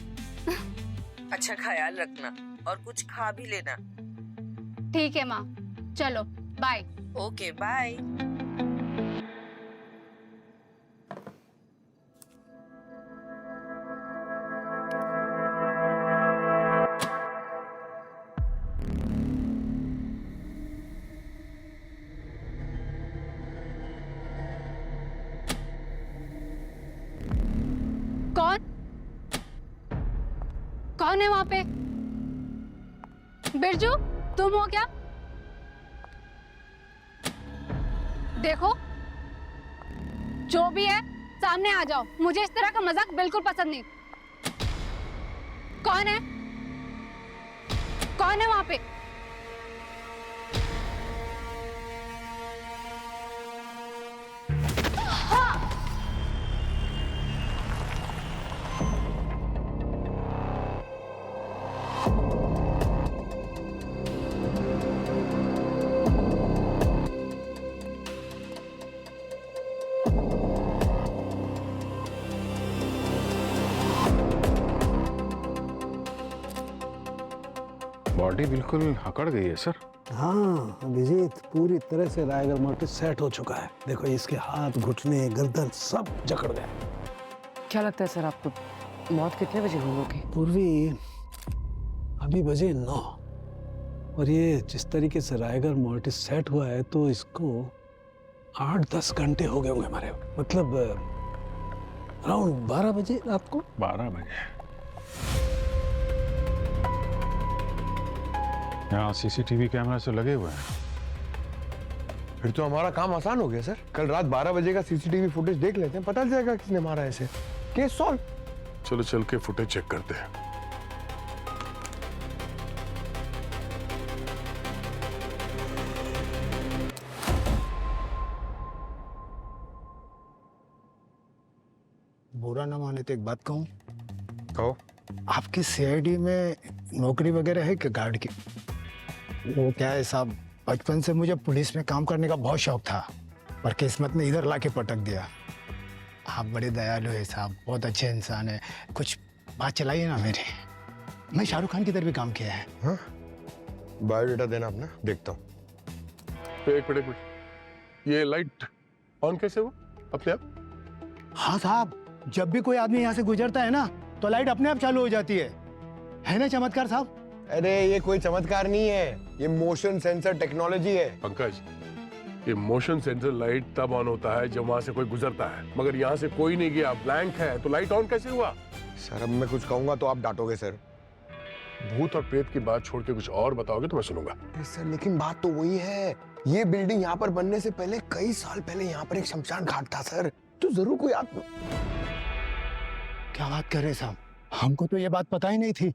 अच्छा ख्याल रखना और कुछ खा भी लेना। ठीक है माँ, चलो बाय। Okay bye. कौन है वहाँ पे? बिरजू तुम हो क्या? देखो जो भी है सामने आ जाओ, मुझे इस तरह का मजाक बिल्कुल पसंद नहीं। कौन है? कौन है वहाँ पे? बॉडी बिल्कुल अकड़ गई है सर। हाँ अभिजीत, पूरी तरह से रायगढ़ मोटिव सेट हो चुका है। देखो इसके हाथ, घुटने, गर्दन सब जकड़ गए। क्या लगता है सर आपको, मौत कितने बजे हुई होगी? पूर्वी अभी बजे 9 और ये जिस तरीके से रायगढ़ मोटिव सेट हुआ है तो इसको 8-10 घंटे हो गए होंगे हमारे, मतलब अराउंड 12 बजे रात को। 12 बजे यहाँ सीसीटीवी कैमरा से लगे हुए हैं। फिर तो हमारा काम आसान हो गया सर। कल रात 12 बजे का सीसीटीवी फुटेज देख लेते हैं, पता चल जाएगा किसने मारा है इसे। Case solve. चलो चल के फुटेज चेक करते हैं। बुरा ना माने तो एक बात कहूँ। कहो। आपकी सीआईडी में नौकरी वगैरह है क्या गार्ड की? वो क्या है साहब, बचपन से मुझे पुलिस में काम करने का बहुत शौक था, पर किस्मत ने इधर लाके पटक दिया। आप बड़े दयालु है साहब, बहुत अच्छे इंसान है, कुछ बात चलाइए ना मेरे। मैं शाहरुख खान की तरह भी काम किया है। हाँ? बायोडाटा देना अपना, देखता हूँ। एक मिनट, ये लाइट ऑन कैसे हुआ अपने आप? हाँ साहब, जब भी कोई आदमी यहाँ से गुजरता है ना तो लाइट अपने आप चालू हो जाती है ना चमत्कार साहब? अरे ये कोई चमत्कार नहीं है, ये मोशन सेंसर टेक्नोलॉजी है। पंकज, ये मोशन सेंसर लाइट तब ऑन होता है जब वहां से कोई गुजरता है, मगर यहाँ से कोई नहीं गया, ब्लैंक है, तो लाइट ऑन कैसे हुआ? सर अब मैं कुछ कहूंगा तो आप डांटोगे सर। भूत और प्रेत की बात छोड़ के कुछ और बताओगे तो मैं सुनूंगा। सर लेकिन बात तो वही है, ये बिल्डिंग यहाँ पर बनने से पहले कई साल पहले यहाँ पर एक शमशान घाट था सर, तो जरूर कोई आप। क्या बात कर रहे साहब, हमको तो ये बात पता ही नहीं थी।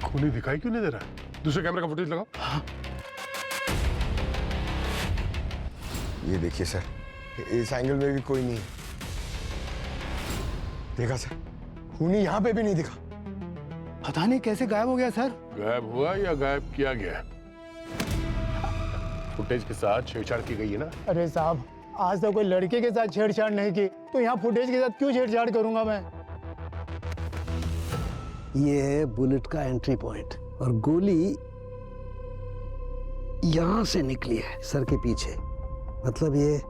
खूनी दिखाई क्यों नहीं दे रहा है? दूसरे कैमरे का फुटेज लगाओ। हाँ। ये देखिए सर, इस एंगल में भी कोई नहीं है। देखा सर, खूनी यहाँ पे भी नहीं दिखा। पता नहीं कैसे गायब हो गया सर। गायब हुआ या गायब किया गया? फुटेज के साथ छेड़छाड़ की गई है ना? अरे साहब, आज तक कोई लड़के के साथ छेड़छाड़ नहीं की, तो यहाँ फुटेज के साथ क्यों छेड़छाड़ करूंगा मैं? ये है बुलेट का एंट्री पॉइंट और गोली यहां से निकली है सर के पीछे, मतलब ये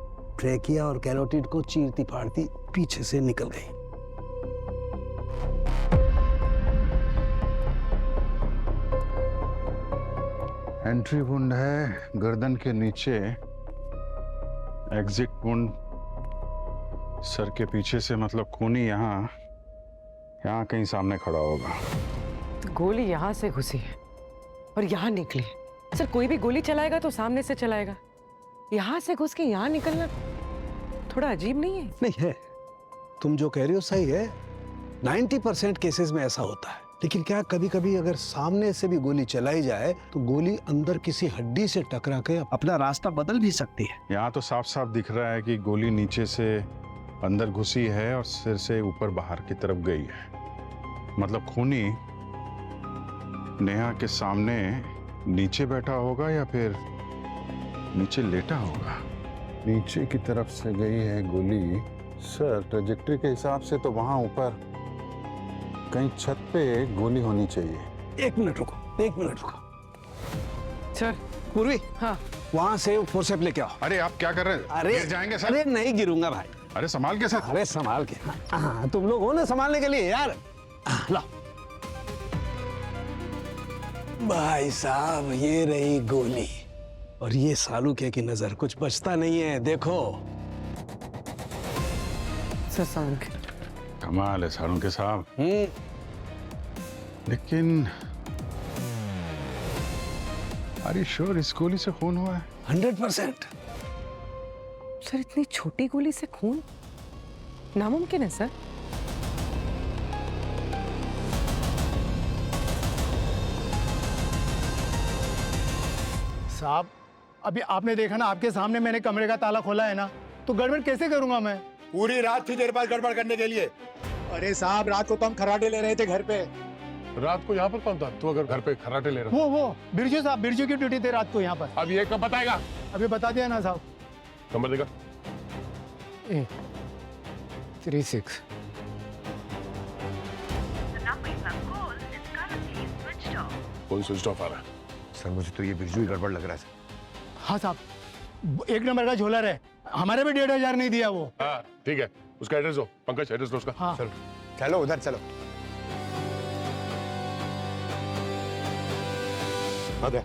ट्रेकिया और कैरोटिड को चीरती फाड़ती पीछे से निकल गई। एंट्री वुंड है गर्दन के नीचे, एग्जिट वुंड सर के पीछे से, मतलब खूनी यहाँ कहीं सामने खड़ा होगा। तो गोली यहाँ से घुसी है और यहाँ निकली। सर कोई भी गोली चलाएगा तो सामने से चलाएगा, यहाँ से घुस के यहाँ निकलना थोड़ा अजीब नहीं है? नहीं है, तुम जो कह रही हो सही है। 90% केसेस में ऐसा होता है, लेकिन क्या कभी कभी अगर सामने से भी गोली चलाई जाए तो गोली अंदर किसी हड्डी से टकरा के अपना रास्ता बदल भी सकती है। यहाँ तो साफ साफ दिख रहा है कि गोली नीचे से अंदर घुसी है और सिर से ऊपर बाहर की तरफ गई है। मतलब खूनी नेहा के सामने नीचे बैठा होगा या फिर नीचे लेटा होगा। नीचे की तरफ से गई है गोली सर, ट्रेजेक्ट्री के हिसाब से तो वहां ऊपर कहीं छत पे गोली होनी चाहिए। एक मिनट रुको सर। पूर्वी, हाँ, वहां से फोर्सेप लेके आओ। अरे आप क्या कर रहे हैं? अरे गिर जाएंगे सर। अरे नहीं गिरूंगा भाई। अरे संभाल के सर। अरे संभाल के। हाँ, तुम लोग हो ना संभालने के लिए यार। ला भाई साहब, ये रही गोली और ये सालुके की नजर, कुछ बचता नहीं है। देखो सर, कमाल है सालुके साहब। लेकिन अरे श्योर इस गोली से खून हुआ है? 100%। सर इतनी छोटी गोली से खून नामुमकिन है सर। साहब अभी आपने देखा ना, आपके सामने मैंने कमरे का ताला खोला है ना, तो गड़बड़ कैसे करूंगा मैं? पूरी रात थी तेरे पास गड़बड़ करने के लिए। अरे साहब, रात को तो हम खर्राटे ले रहे थे घर पे। रात को यहाँ पर कौन था? तू अगर घर पे खर्राटे ले रहा? वो बिरजू साहब, बिरजू की ड्यूटी थी रात को यहाँ पर। अब ये कब बताएगा? अभी बता दिया ना साहब। नंबर देगा? 36। फोन स्विच ऑफ आ रहा है। सर मुझे तो ये बिरजू ही गड़बड़ लग रहा है सर। हाँ साहब, 1 नंबर का झोलर है, हमारे भी 1500 नहीं दिया वो। हाँ ठीक है, उसका एड्रेस दो। पंकज एड्रेस दो उसका। हाँ चलो चलो उधर चलो। अरे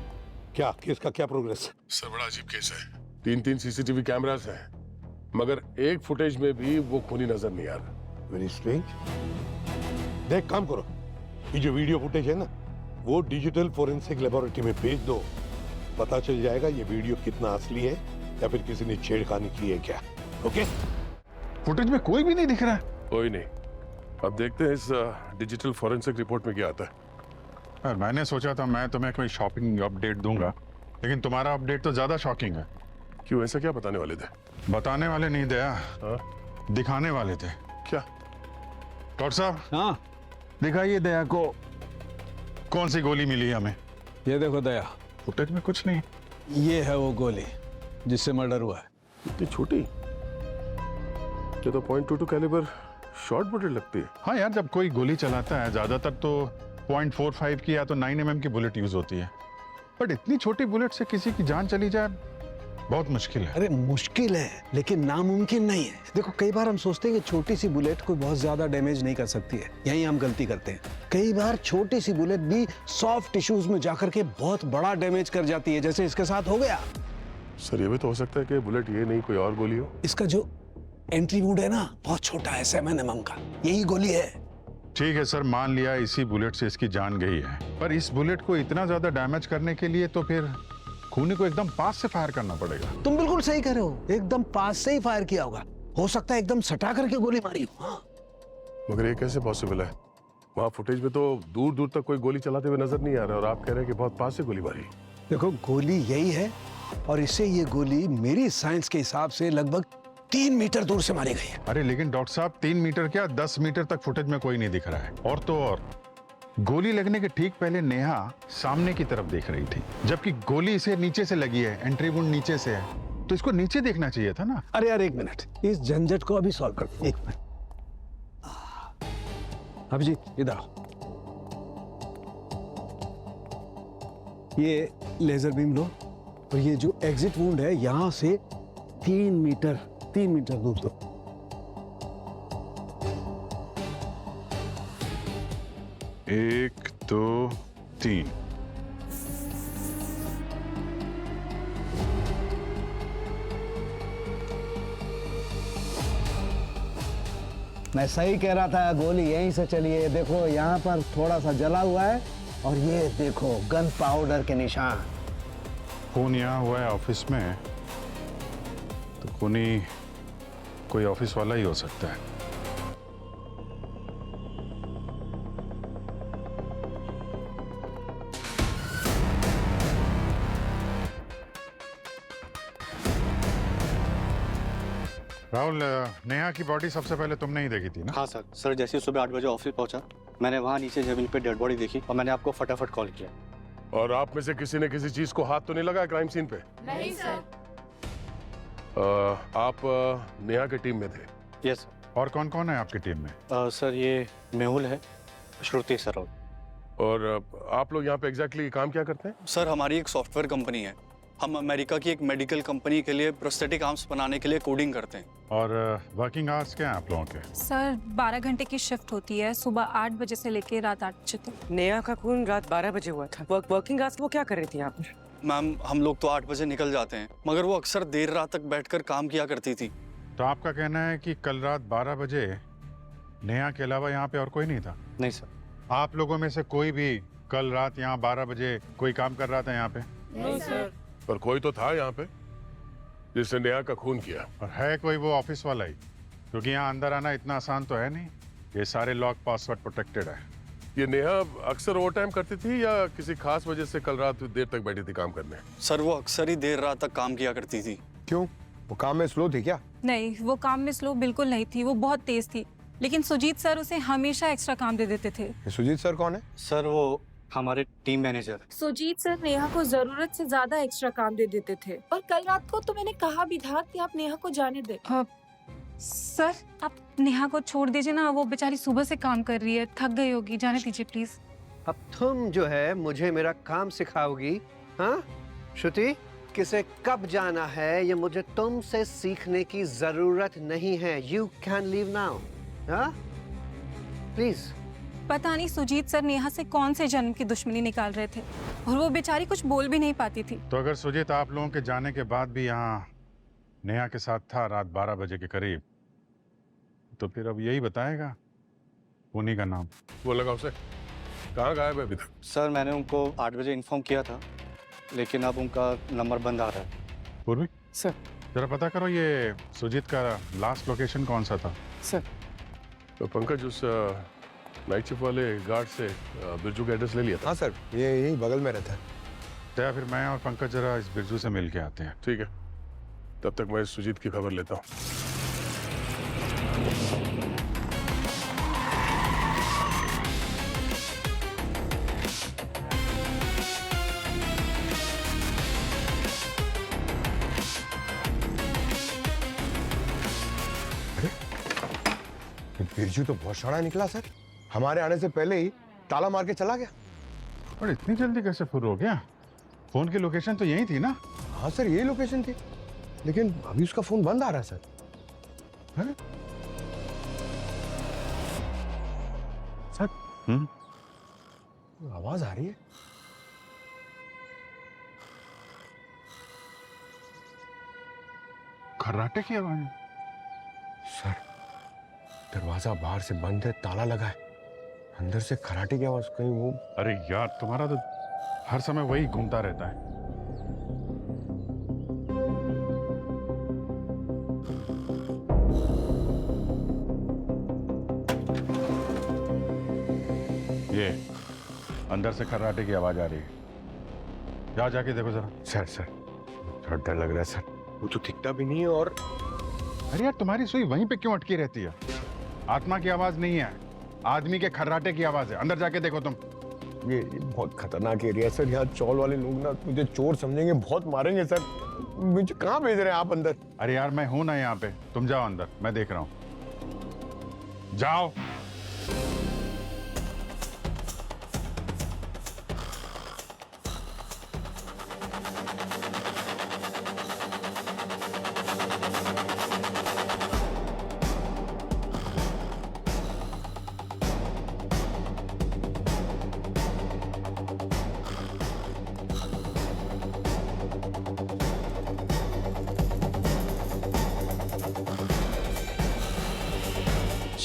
क्या केस का क्या प्रोग्रेस? सर बड़ा अजीब केस है। 3 सीसीटीवी कैमरास हैं, मगर एक फुटेज में भी वो खूनी नजर नहीं आ रहा। Very strange. देख काम करो, ये जो वीडियो फुटेज है ना, वो डिजिटल फोरेंसिक लेबोरेटरी में भेज दो। पता चल जाएगा ये वीडियो कितना असली है या फिर किसी ने छेड़खानी की है क्या। ओके? फुटेज में कोई भी नहीं दिख रहा है। कोई नहीं। अब देखते हैं इस डिजिटल फोरेंसिक रिपोर्ट में क्या आता है। यार मैंने सोचा था मैं तुम्हें कोई शॉकिंग अपडेट दूंगा, लेकिन तुम्हारा अपडेट तो ज्यादा शॉकिंग है। क्यों, ऐसा क्या बताने वाले थे? बताने वाले नहीं दया, दिखाने वाले थे। क्या? डॉक्टर साहब, हाँ दिखाइए दया को कौन सी गोली मिली हमें। ये देखो दया, फुटेज में कुछ नहीं। ये है वो गोली जिससे मर्डर हुआ है। इतनी छोटी? ये तो .22 कैलिबर शॉर्ट बुलेट लगती है। हाँ यार, जब कोई गोली चलाता है ज्यादातर तो .45 की या तो 9 mm की बुलेट यूज होती है, बट इतनी छोटी बुलेट से किसी की जान चली जाए बहुत मुश्किल है। अरे मुश्किल है लेकिन नामुमकिन नहीं है। देखो कई बार हम सोचते हैं कि छोटी सी बुलेट कोई बहुत ज्यादा डैमेज नहीं कर सकती है, यही हम गलती करते हैं। कई बार छोटी सी बुलेट भी सॉफ्ट टिश्यूज में जाकर के बहुत बड़ा डैमेज कर जाती है, जैसे इसके साथ हो गया। सर ये भी तो हो सकता है कि बुलेट ये नहीं कोई और गोली हो। इसका जो एंट्री वुड है ना, बहुत छोटा है, 7 mm का, यही गोली है। ठीक है सर, मान लिया इसी बुलेट से इसकी जान गई है, पर इस बुलेट को इतना ज्यादा डैमेज करने के लिए तो फिर खूनी को एकदम पास से फायर करना पड़ेगा। तुम बिल्कुल सही कह रहे हो, एकदम पास से ही फायर किया होगा। हो सकता है एकदम सटा करके गोली मारी हो। हाँ। मगर ये कैसे पॉसिबल है? वहाँ फुटेज में तो दूर दूर तक कोई गोली चलाते हुए नजर नहीं आ रहा और आप कह रहे हैं कि बहुत पास से गोली मारी। देखो गोली यही है और इससे ये गोली मेरी साइंस के हिसाब से लगभग 3 मीटर दूर से मारी गई है। अरे लेकिन डॉक्टर साहब 3 मीटर क्या 10 मीटर तक फुटेज में कोई नहीं दिख रहा है। और तो और गोली लगने के ठीक पहले नेहा सामने की तरफ देख रही थी, जबकि गोली इसे नीचे से लगी है, एंट्री वुंड नीचे से है, तो इसको नीचे देखना चाहिए था ना। अरे यार 1 मिनट, इस झंझट को अभी सॉल्व कर। 1 मिनट अभिजीत इधर आओ। ये लेजर बीम लो और ये जो एग्जिट वुंड है यहां से 3 मीटर दूर दो। एक, 2, 3। मैं सही कह रहा था, गोली यहीं से चली है। देखो यहाँ पर थोड़ा सा जला हुआ है और ये देखो गन पाउडर के निशान। खून यहाँ हुआ है ऑफिस में, तो खूनी कोई ऑफिस वाला ही हो सकता है। राहुल, नेहा की बॉडी सबसे पहले तुमने ही देखी थी ना? हाँ सर जैसे सुबह 8 बजे ऑफिस पहुंचा, मैंने वहाँ नीचे जमीन पे डेड बॉडी देखी और मैंने आपको फटाफट कॉल किया। और आप में से किसी ने किसी चीज को हाथ तो नहीं लगाया क्राइम सीन पे? नहीं सर। आप नेहा की टीम में थे? यस। और कौन कौन है आपकी टीम में? सर ये मेहुल है, श्रुति सर। और आप लोग यहाँ पे एग्जैक्टली काम क्या करते हैं? सर हमारी एक सॉफ्टवेयर कंपनी है। हम अमेरिका की एक मेडिकल कंपनी के लिए प्रोस्थेटिक आर्म्स बनाने के लिए कोडिंग करते हैं। और वर्किंग आवर्स क्या हैं आप लोगों के? सर 12 घंटे की शिफ्ट होती है, सुबह 8 बजे से लेकर रात 8 बजे तक। नेहा का खून रात 12 बजे हुआ था। वर्किंग आवर्स वो क्या कर रही थी यहाँ पर? मैम हम लोग तो 8 बजे निकल जाते हैं, मगर वो अक्सर देर रात तक बैठकर काम किया करती थी। तो आपका कहना है कि कल रात 12 बजे नेहा के अलावा यहाँ पे और कोई नहीं था? नहीं सर। आप लोगों में से कोई भी कल रात यहाँ 12 बजे कोई काम कर रहा था यहाँ पे? नहीं सर। पर कोई तो था यहाँ पे जिसने नेहा का खून किया। और है कोई वो ऑफिस वाला ही? क्योंकि यहाँ अंदर आना इतना आसान तो है नहीं, ये सारे लॉक पासवर्ड प्रोटेक्टेड है। ये नेहा अक्सर ओवर टाइम करती थी या किसी खास वजह से कल रात देर तक बैठी थी काम करने? सर वो अक्सर ही देर रात तक काम किया करती थी। क्यों, वो काम में स्लो थी क्या? नहीं, वो काम में स्लो बिल्कुल नहीं थी, वो बहुत तेज थी। लेकिन सुजीत सर उसे हमेशा एक्स्ट्रा काम दे देते थे। सुजीत सर कौन है? सर वो हमारे team manager. Sujeet sir Neha को जरूरत से ज्यादा एक्स्ट्रा काम दे देते थे, और कल रात को तो मैंने कहा भी था कि आप नेहा को जाने दे। सर आप नेहा को छोड़ दीजिए ना, वो बेचारी सुबह से काम कर रही है, थक गई होगी, जाने दीजिए प्लीज। अब तुम जो है मुझे मेरा काम सिखाओगी? हाँ श्रुति, किसे कब जाना है ये मुझे तुमसे सीखने की जरूरत नहीं है। You can leave now. हाँ प्लीज। पता नहीं सुजीत सर नेहा से कौन से जन्म की दुश्मनी निकाल रहे थे, और वो बेचारी कुछ बोल भी नहीं पाती थी। तो अगर सुजीत आप लोगों के जाने के बाद भी यहाँ नेहा के साथ था रात 12 बजे के करीब, तो फिर अब यही बताएगा उन्हीं का नाम। वो लगा उसे कहाँ गायब है अभी तक? सर मैंने उनको 8 बजे इन्फॉर्म किया था, लेकिन अब उनका नंबर बंद आ रहा है। पूर्वी सर जरा पता करो ये सुजीत का लास्ट लोकेशन कौन सा था? सर तो पंकज उस नाइट शिफ्ट वाले गार्ड से बिरजू का एड्रेस ले लिया था? हाँ सर, ये यही बगल में रहता है। तो फिर मैं और पंकज जरा इस बिरजू से मिल के आते हैं। ठीक है, तब तक मैं सुजीत की खबर लेता हूँ। बिरजू तो बहुत शाना निकला सर, हमारे आने से पहले ही ताला मार के चला गया। और इतनी जल्दी कैसे फुर हो गया? फोन की लोकेशन तो यही थी ना? हाँ सर यही लोकेशन थी, लेकिन अभी उसका फोन बंद आ रहा है सर। अरे सर आवाज आ रही है। खर्राटे की आवाज है। सर दरवाजा बाहर से बंद है, ताला लगा है, अंदर से खराटे की आवाज। कहीं वो? अरे यार तुम्हारा तो हर समय वही घूमता रहता है। ये अंदर से खर्राटे की आवाज आ रही है, जाओ जाके देखो जरा। सर सर थोड़ा डर लग रहा है सर, वो तो दिखता भी नहीं है। और अरे यार तुम्हारी सुई वहीं पे क्यों अटकी रहती है? आत्मा की आवाज नहीं है, आदमी के खर्राटे की आवाज है। अंदर जाके देखो तुम। ये बहुत खतरनाक एरिया है सर, यहाँ चौल वाले लोग ना मुझे चोर समझेंगे, बहुत मारेंगे सर। मुझे कहाँ भेज रहे हैं आप अंदर? अरे यार मैं हूं ना यहाँ पे, तुम जाओ अंदर, मैं देख रहा हूं। जाओ।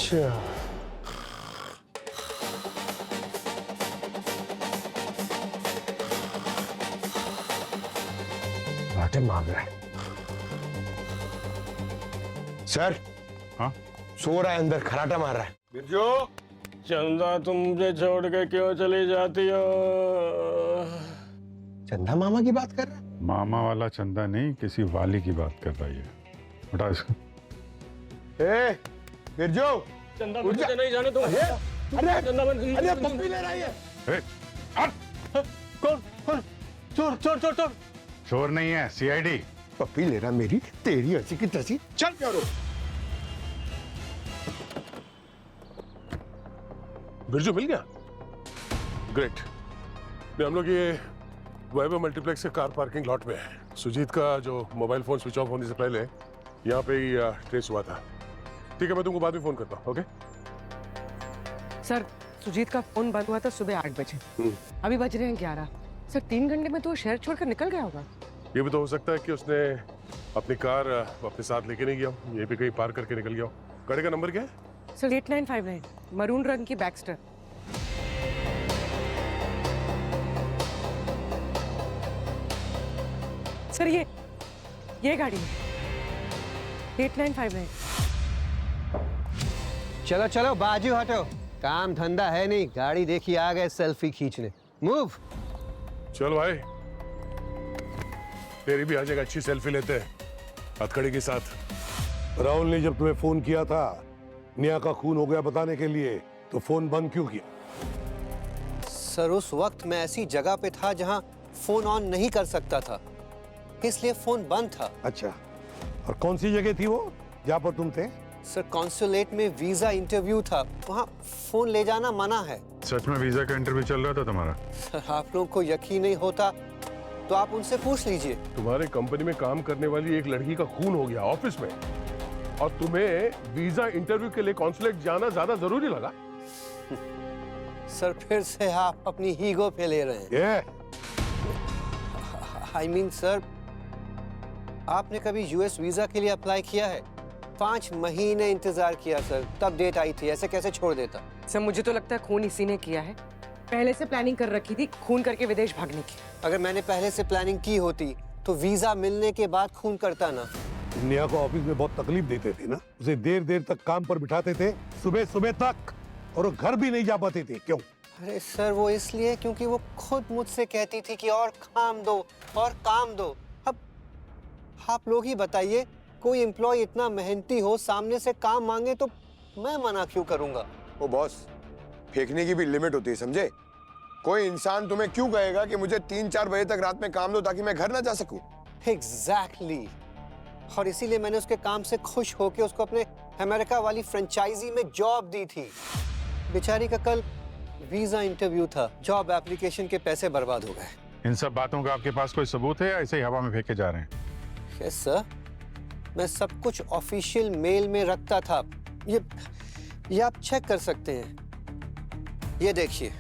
अच्छा बाटे मार रहा है सर। हाँ सो रहा है अंदर, खराटा मार रहा है। बिरजू, चंदा तुम मुझे छोड़ के क्यों चली जाती हो? चंदा मामा की बात कर रहा है? मामा वाला चंदा नहीं, किसी वाली की बात कर रही है। उठा इसको। ए बिरजू, चंदा मुझे नहीं जाने तुम। अरे चंदा अरे पप्पी ले रही है। कौन कौन? चोर चोर चोर चोर। चोर नहीं है, सीआईडी। पप्पी ले रहा मेरी, तेरी हंसी की तसी। चल प्यारो। बिरजू मिल गया? ग्रेट। हम लोग ये वैभव मल्टीप्लेक्स के कार पार्किंग लॉट में है। सुजीत का जो मोबाइल फोन स्विच ऑफ होने से पहले यहाँ पे ही ट्रेस हुआ था। ठीक है, मैं तुमको बाद में फोन करता हूँ। ओके सर, सुजीत का फोन बंद हुआ था सुबह 8 बजे। अभी बज रहे हैं 11। सर 3 घंटे में तो वो शहर छोड़कर निकल गया होगा। ये भी तो हो सकता है कि उसने अपनी कार अपने साथ लेके नहीं गया, ये भी कहीं पार करके निकल गया हो। गाड़ी का नंबर क्या है? सर 8959, मरून रंग की बैक्स्टर। सर ये गाड़ी है 8959। चलो चलो बाजू हटो, काम धंधा है नहीं, गाड़ी देखी आ गए सेल्फी खींचने। मूव। चल भाई, तेरी भी आज एक अच्छी सेल्फी लेते हैं हथकड़ी के साथ। राहुल ने जब तुम्हें फोन किया था नेहा का खून हो गया बताने के लिए, तो फोन बंद क्यों किया? सर उस वक्त मैं ऐसी जगह पे था जहां फोन ऑन नहीं कर सकता था, इसलिए फोन बंद था। अच्छा, और कौन सी जगह थी वो जहाँ पर तुम थे? सर कॉन्सुलेट में वीजा इंटरव्यू था, वहाँ फोन ले जाना मना है। सच में वीजा का इंटरव्यू चल रहा था तुम्हारा? सर आप लोगों को यकीन नहीं होता तो आप उनसे पूछ लीजिए। तुम्हारे कंपनी में काम करने वाली एक लड़की का खून हो गया ऑफिस में, और तुम्हें वीजा इंटरव्यू के लिए कॉन्सुलेट जाना ज्यादा जरूरी लगा? सर फिर से आप अपनी ईगो पे ले रहे हैं। आई मीन सर, आपने कभी यूएस वीजा के लिए अप्लाई किया है? 5 महीने इंतजार किया सर, तब डेट आई थी, ऐसे कैसे छोड़ देता? सर मुझे तो लगता है खून इसी ने किया है। पहले से प्लानिंग कर रखी थी खून करके विदेश भागने की। अगर मैंने पहले से प्लानिंग की होती तो वीजा मिलने के बाद खून करता ना। नेहा को ऑफिस में बहुत तकलीफ देते थे ना, उसे देर देर तक काम पर बिठाते थे, सुबह सुबह तक, और वो घर भी नहीं जा पाती थी। क्यों? अरे सर वो इसलिए क्योंकि वो खुद मुझसे कहती थी कि और काम दो और काम दो। अब आप लोग ही बताइए, कोई एम्प्लॉय इतना मेहनती हो सामने से काम मांगे तो मैं मना क्यों करूंगा? ओ बॉस, फेंकने की भी लिमिट होती है, समझे? कोई इंसान तुम्हें क्यों कहेगा कि मुझे 3-4 बजे तक रात में काम दो ताकि मैं घर ना जा सकूं? एग्जैक्टली। और इसीलिए मैंने उसके काम से खुश होकर उसको अपने अमेरिका वाली फ्रेंचाइजी में जॉब दी थी। बेचारी का कल वीजा इंटरव्यू था, जॉब एप्लीकेशन के पैसे बर्बाद हो गए। इन सब बातों का आपके पास कोई सबूत है या ऐसे ही हवा में फेंके जा रहे हैं? यस सर, मैं सब कुछ ऑफिशियल मेल में रखता था। ये आप चेक कर सकते हैं। ये देखिए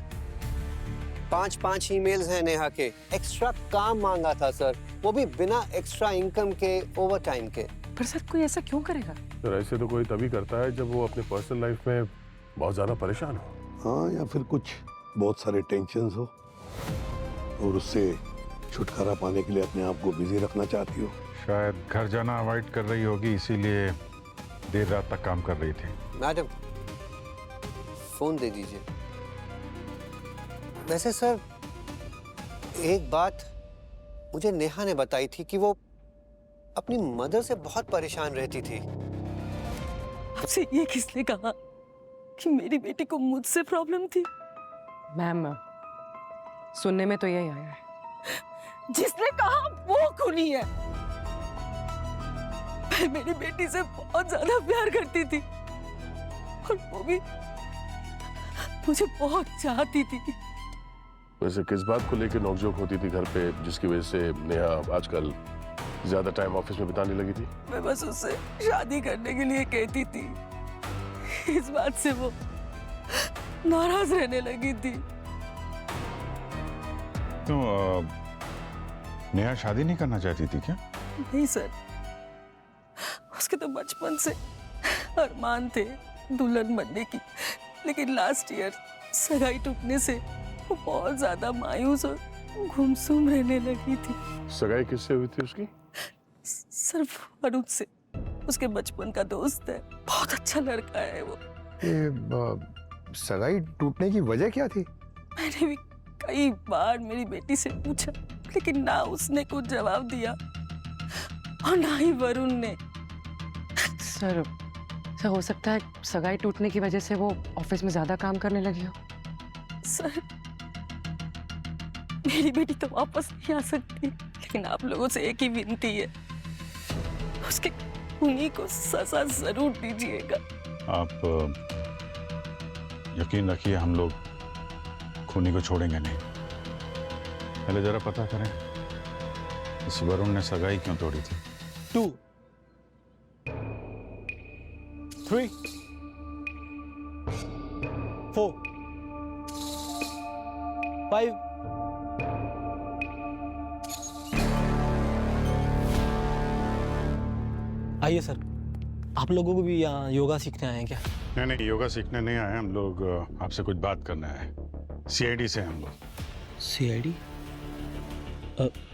5 ईमेल्स हैं नेहा के। एक्स्ट्रा काम मांगा था सर, वो भी बिना एक्स्ट्रा इनकम के, ओवर टाइम के। पर सर कोई ऐसा क्यों करेगा? सर ऐसे तो कोई तभी करता है जब वो अपने पर्सनल लाइफ में बहुत ज्यादा परेशान हो। हाँ, या फिर कुछ बहुत सारे टेंशन हो और उससे छुटकारा पाने के लिए अपने आप को बिजी रखना चाहती हो। शायद घर जाना अवॉइड कर रही होगी, इसीलिए देर रात तक काम कर रही थी। मैडम फोन दे दीजिए। वैसे सर एक बात मुझे नेहा ने बताई थी कि वो अपनी मदर से बहुत परेशान रहती थी। आपसे ये किसने कहा कि मेरी बेटी को मुझसे प्रॉब्लम थी? मैम सुनने में तो यही आया है। जिसने कहा वो खूनी है। मैं मेरी बेटी से बहुत ज्यादा प्यार करती थी और वो भी मुझे बहुत चाहती थी। वैसे किस बात को लेकर नोकझोंक होती थी घर पे, जिसकी वजह से नेहा आजकल ज्यादा टाइम ऑफिस में बिताने लगी थी? मैं बस उससे शादी करने के लिए कहती थी, इस बात से वो नाराज रहने लगी थी। तो नेहा शादी नहीं करना चाहती थी क्या? नहीं सर, उसके तो बचपन से अरमान थे दुल्हन बनने की, लेकिन लास्ट ईयर सगाई टूटने से वो बहुत ज्यादा मायूस और गुमसुम रहने लगी थी। सगाई किससे हुई थी उसकी? सर वरुण से, उसके बचपन का दोस्त है, बहुत अच्छा लड़का है वो। ये सगाई टूटने की वजह क्या थी? मैंने भी कई बार मेरी बेटी से पूछा, लेकिन ना उसने कुछ जवाब दिया और ना ही वरुण ने। सर हो सकता है सगाई टूटने की वजह से वो ऑफिस में ज्यादा काम करने लगी हो। सर मेरी बेटी तो वापस नहीं आ सकती, लेकिन आप लोगों से एक ही विनती है, उसके खूनी को सजा जरूर दीजिएगा। आप यकीन रखिए, हम लोग खूनी को छोड़ेंगे नहीं। पहले जरा पता करें इस वरुण ने सगाई क्यों तोड़ी थी। 2 3 4 5 आइए सर, आप लोगों को भी यहाँ योगा सीखने आए हैं क्या? नहीं नहीं, योगा सीखने नहीं आए हम लोग, आपसे कुछ बात करना है। सीआईडी से हम लोग। सीआईडी?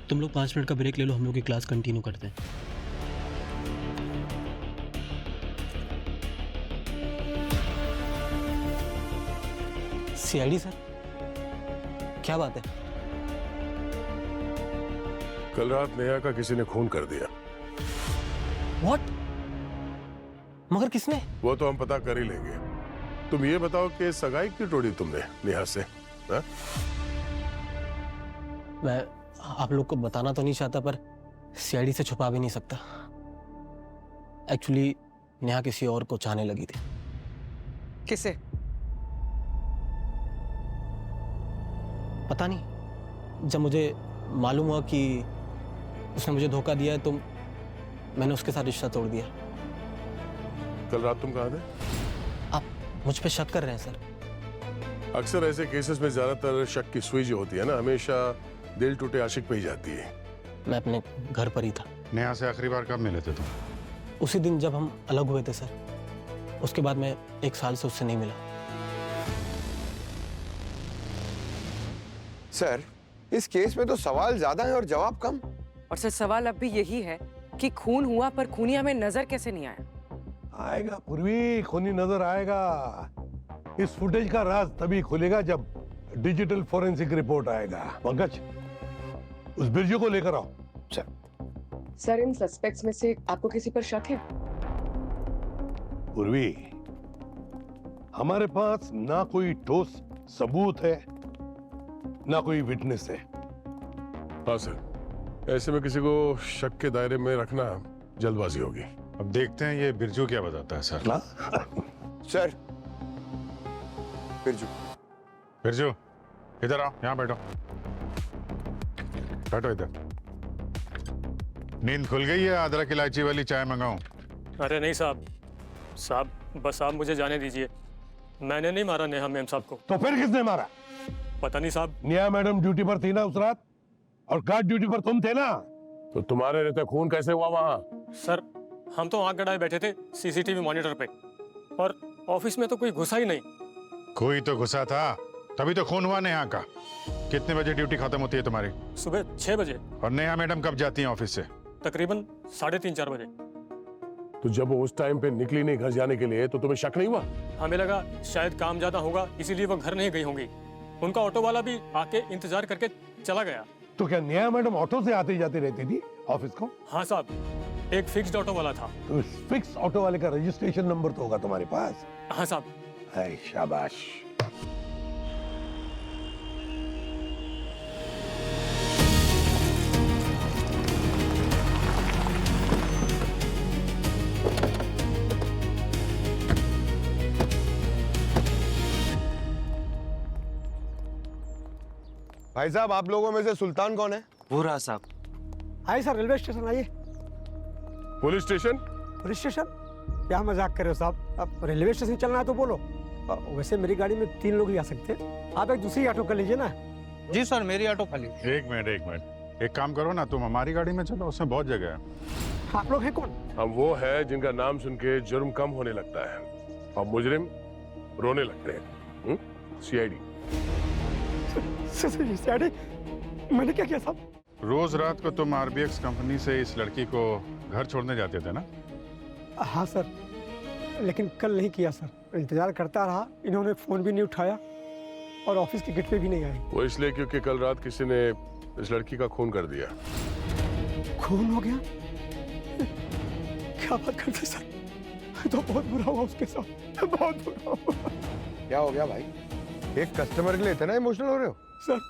तुम लोग 5 मिनट का ब्रेक ले लो, हम लोग की क्लास कंटिन्यू करते हैं। सीआईडी सर, क्या बात है? कल रात नेहा का किसी ने खून कर दिया। What? मगर किसने? वो तो हम पता कर ही लेंगे। तुम ये बताओ कि सगाई क्यों तोड़ी तुमने नेहा से? हा? मैं आप लोग को बताना तो नहीं चाहता, पर सीआईडी से छुपा भी नहीं सकता। एक्चुअली नेहा किसी और को चाहने लगी थी। किसे? पता नहीं, जब मुझे मालूम हुआ कि उसने मुझे धोखा दिया है तो मैंने उसके साथ रिश्ता तोड़ दिया। कल रात तुम कहाँ थे? आप मुझ पे शक कर रहे हैं सर? अक्सर ऐसे केसेस में ज्यादातर शक की सुई जो होती है ना, हमेशा दिल टूटे आशिक पे ही जाती है। मैं अपने घर पर ही था। नेहा से आखिरी बार कब मिले थे तुम? उसी दिन जब हम अलग हुए थे सर। उसके बाद मैं 1 साल से उससे नहीं मिला। सर, इस केस में तो सवाल ज्यादा है और जवाब कम। और सर सवाल अब भी यही है कि खून हुआ पर खूनी हमें नजर कैसे नहीं आया? आएगा पूर्वी, खूनी नजर आएगा। इस फुटेज का राज तभी खुलेगा जब डिजिटल फोरेंसिक रिपोर्ट आएगा। पंकज, उस बिरजू को लेकर आओ। सर इन सस्पेक्ट्स में से आपको किसी पर शक है? पूर्वी, हमारे पास ना कोई ठोस सबूत है ना कोई विटनेस है। हाँ सर, ऐसे में किसी को शक के दायरे में रखना जल्दबाजी होगी। अब देखते हैं ये बिरजू क्या बताता है सर। सर, बिरजू। बिरजू, इधर आओ, यहाँ बैठो। बैठो इधर। नींद खुल गई है? अदरक इलायची वाली चाय मंगाऊं? अरे नहीं साहब, बस आप मुझे जाने दीजिए। मैंने नहीं मारा नेहा मैम साहब को। तो फिर किसने मारा? पता नहीं साहब। नेहा मैडम ड्यूटी पर थी ना उस रात, और गार्ड ड्यूटी पर तुम थे ना, तो तुम्हारे रहते खून कैसे हुआ वहां? सर हम तो आंख गड़ाए बैठे थे सीसीटीवी मॉनिटर पे, और ऑफिस में तो कोई घुसा ही नहीं। कोई तो घुसा था, तभी तो खून हुआ नेहा का। कितने बजे ड्यूटी खत्म होती है तुम्हारी? सुबह 6 बजे। और नेहा मैडम कब जाती हैं ऑफिस से? तकरीबन 3:30-4 बजे। तो जब वो उस टाइम पे निकली नहीं घर जाने के लिए, तो तुम्हें शक नहीं हुआ? हमें लगा शायद काम ज्यादा होगा, इसीलिए वो घर नहीं गई होंगी। उनका ऑटो वाला भी आके इंतजार करके चला गया। तो क्या नेहा मैडम ऑटो से आती जाती रहती थी ऑफिस को? हाँ साहब, एक फिक्स्ड ऑटो वाला था। तो इस फिक्स ऑटो वाले का रजिस्ट्रेशन नंबर तो होगा तुम्हारे पास? हाँ साहब। है, शाबाश। भाई साहब, आप लोगों में से सुल्तान कौन है? वो रहा साहब। आइए सर, रेलवे स्टेशन आइए। Police station? Police station? क्या मजाक कर रहे हो साहब? अब रेलवे स्टेशन चलना है तो बोलो। वैसे मेरी गाड़ी में 3 लोग ही आ सकते हैं, आप एक दूसरी ऑटो कर लीजिए ना। जी सर, मेरी ऑटो खाली। एक मिनट, एक काम करो ना, तुम हमारी गाड़ी में चलो, उसमें बहुत जगह है। आप लोग हैं कौन? हम वो है जिनका नाम सुन के जुर्म कम होने लगता है। और मुजरिम रोने लग रहे हैं। सीआईडी। सीआईडी? मैंने क्या किया साहब? रोज रात को तुम आरबीएक्स कंपनी से इस लड़की को घर छोड़ने जाते थे ना? हाँ सर, लेकिन कल नहीं किया सर। इंतजार करता रहा, इन्होंने फोन भी नहीं उठाया और ऑफिस के गेट पे भी नहीं आए। वो इसलिए क्योंकि कल रात किसी ने इस लड़की का खून कर दिया। खून हो गया? क्या बात करते सर? तो बहुत बुरा हुआ उसके साथ, बहुत बुरा हुआ। क्या हो गया भाई? एक कस्टमर के लिए इतना इमोशनल हो रहे हो? सर,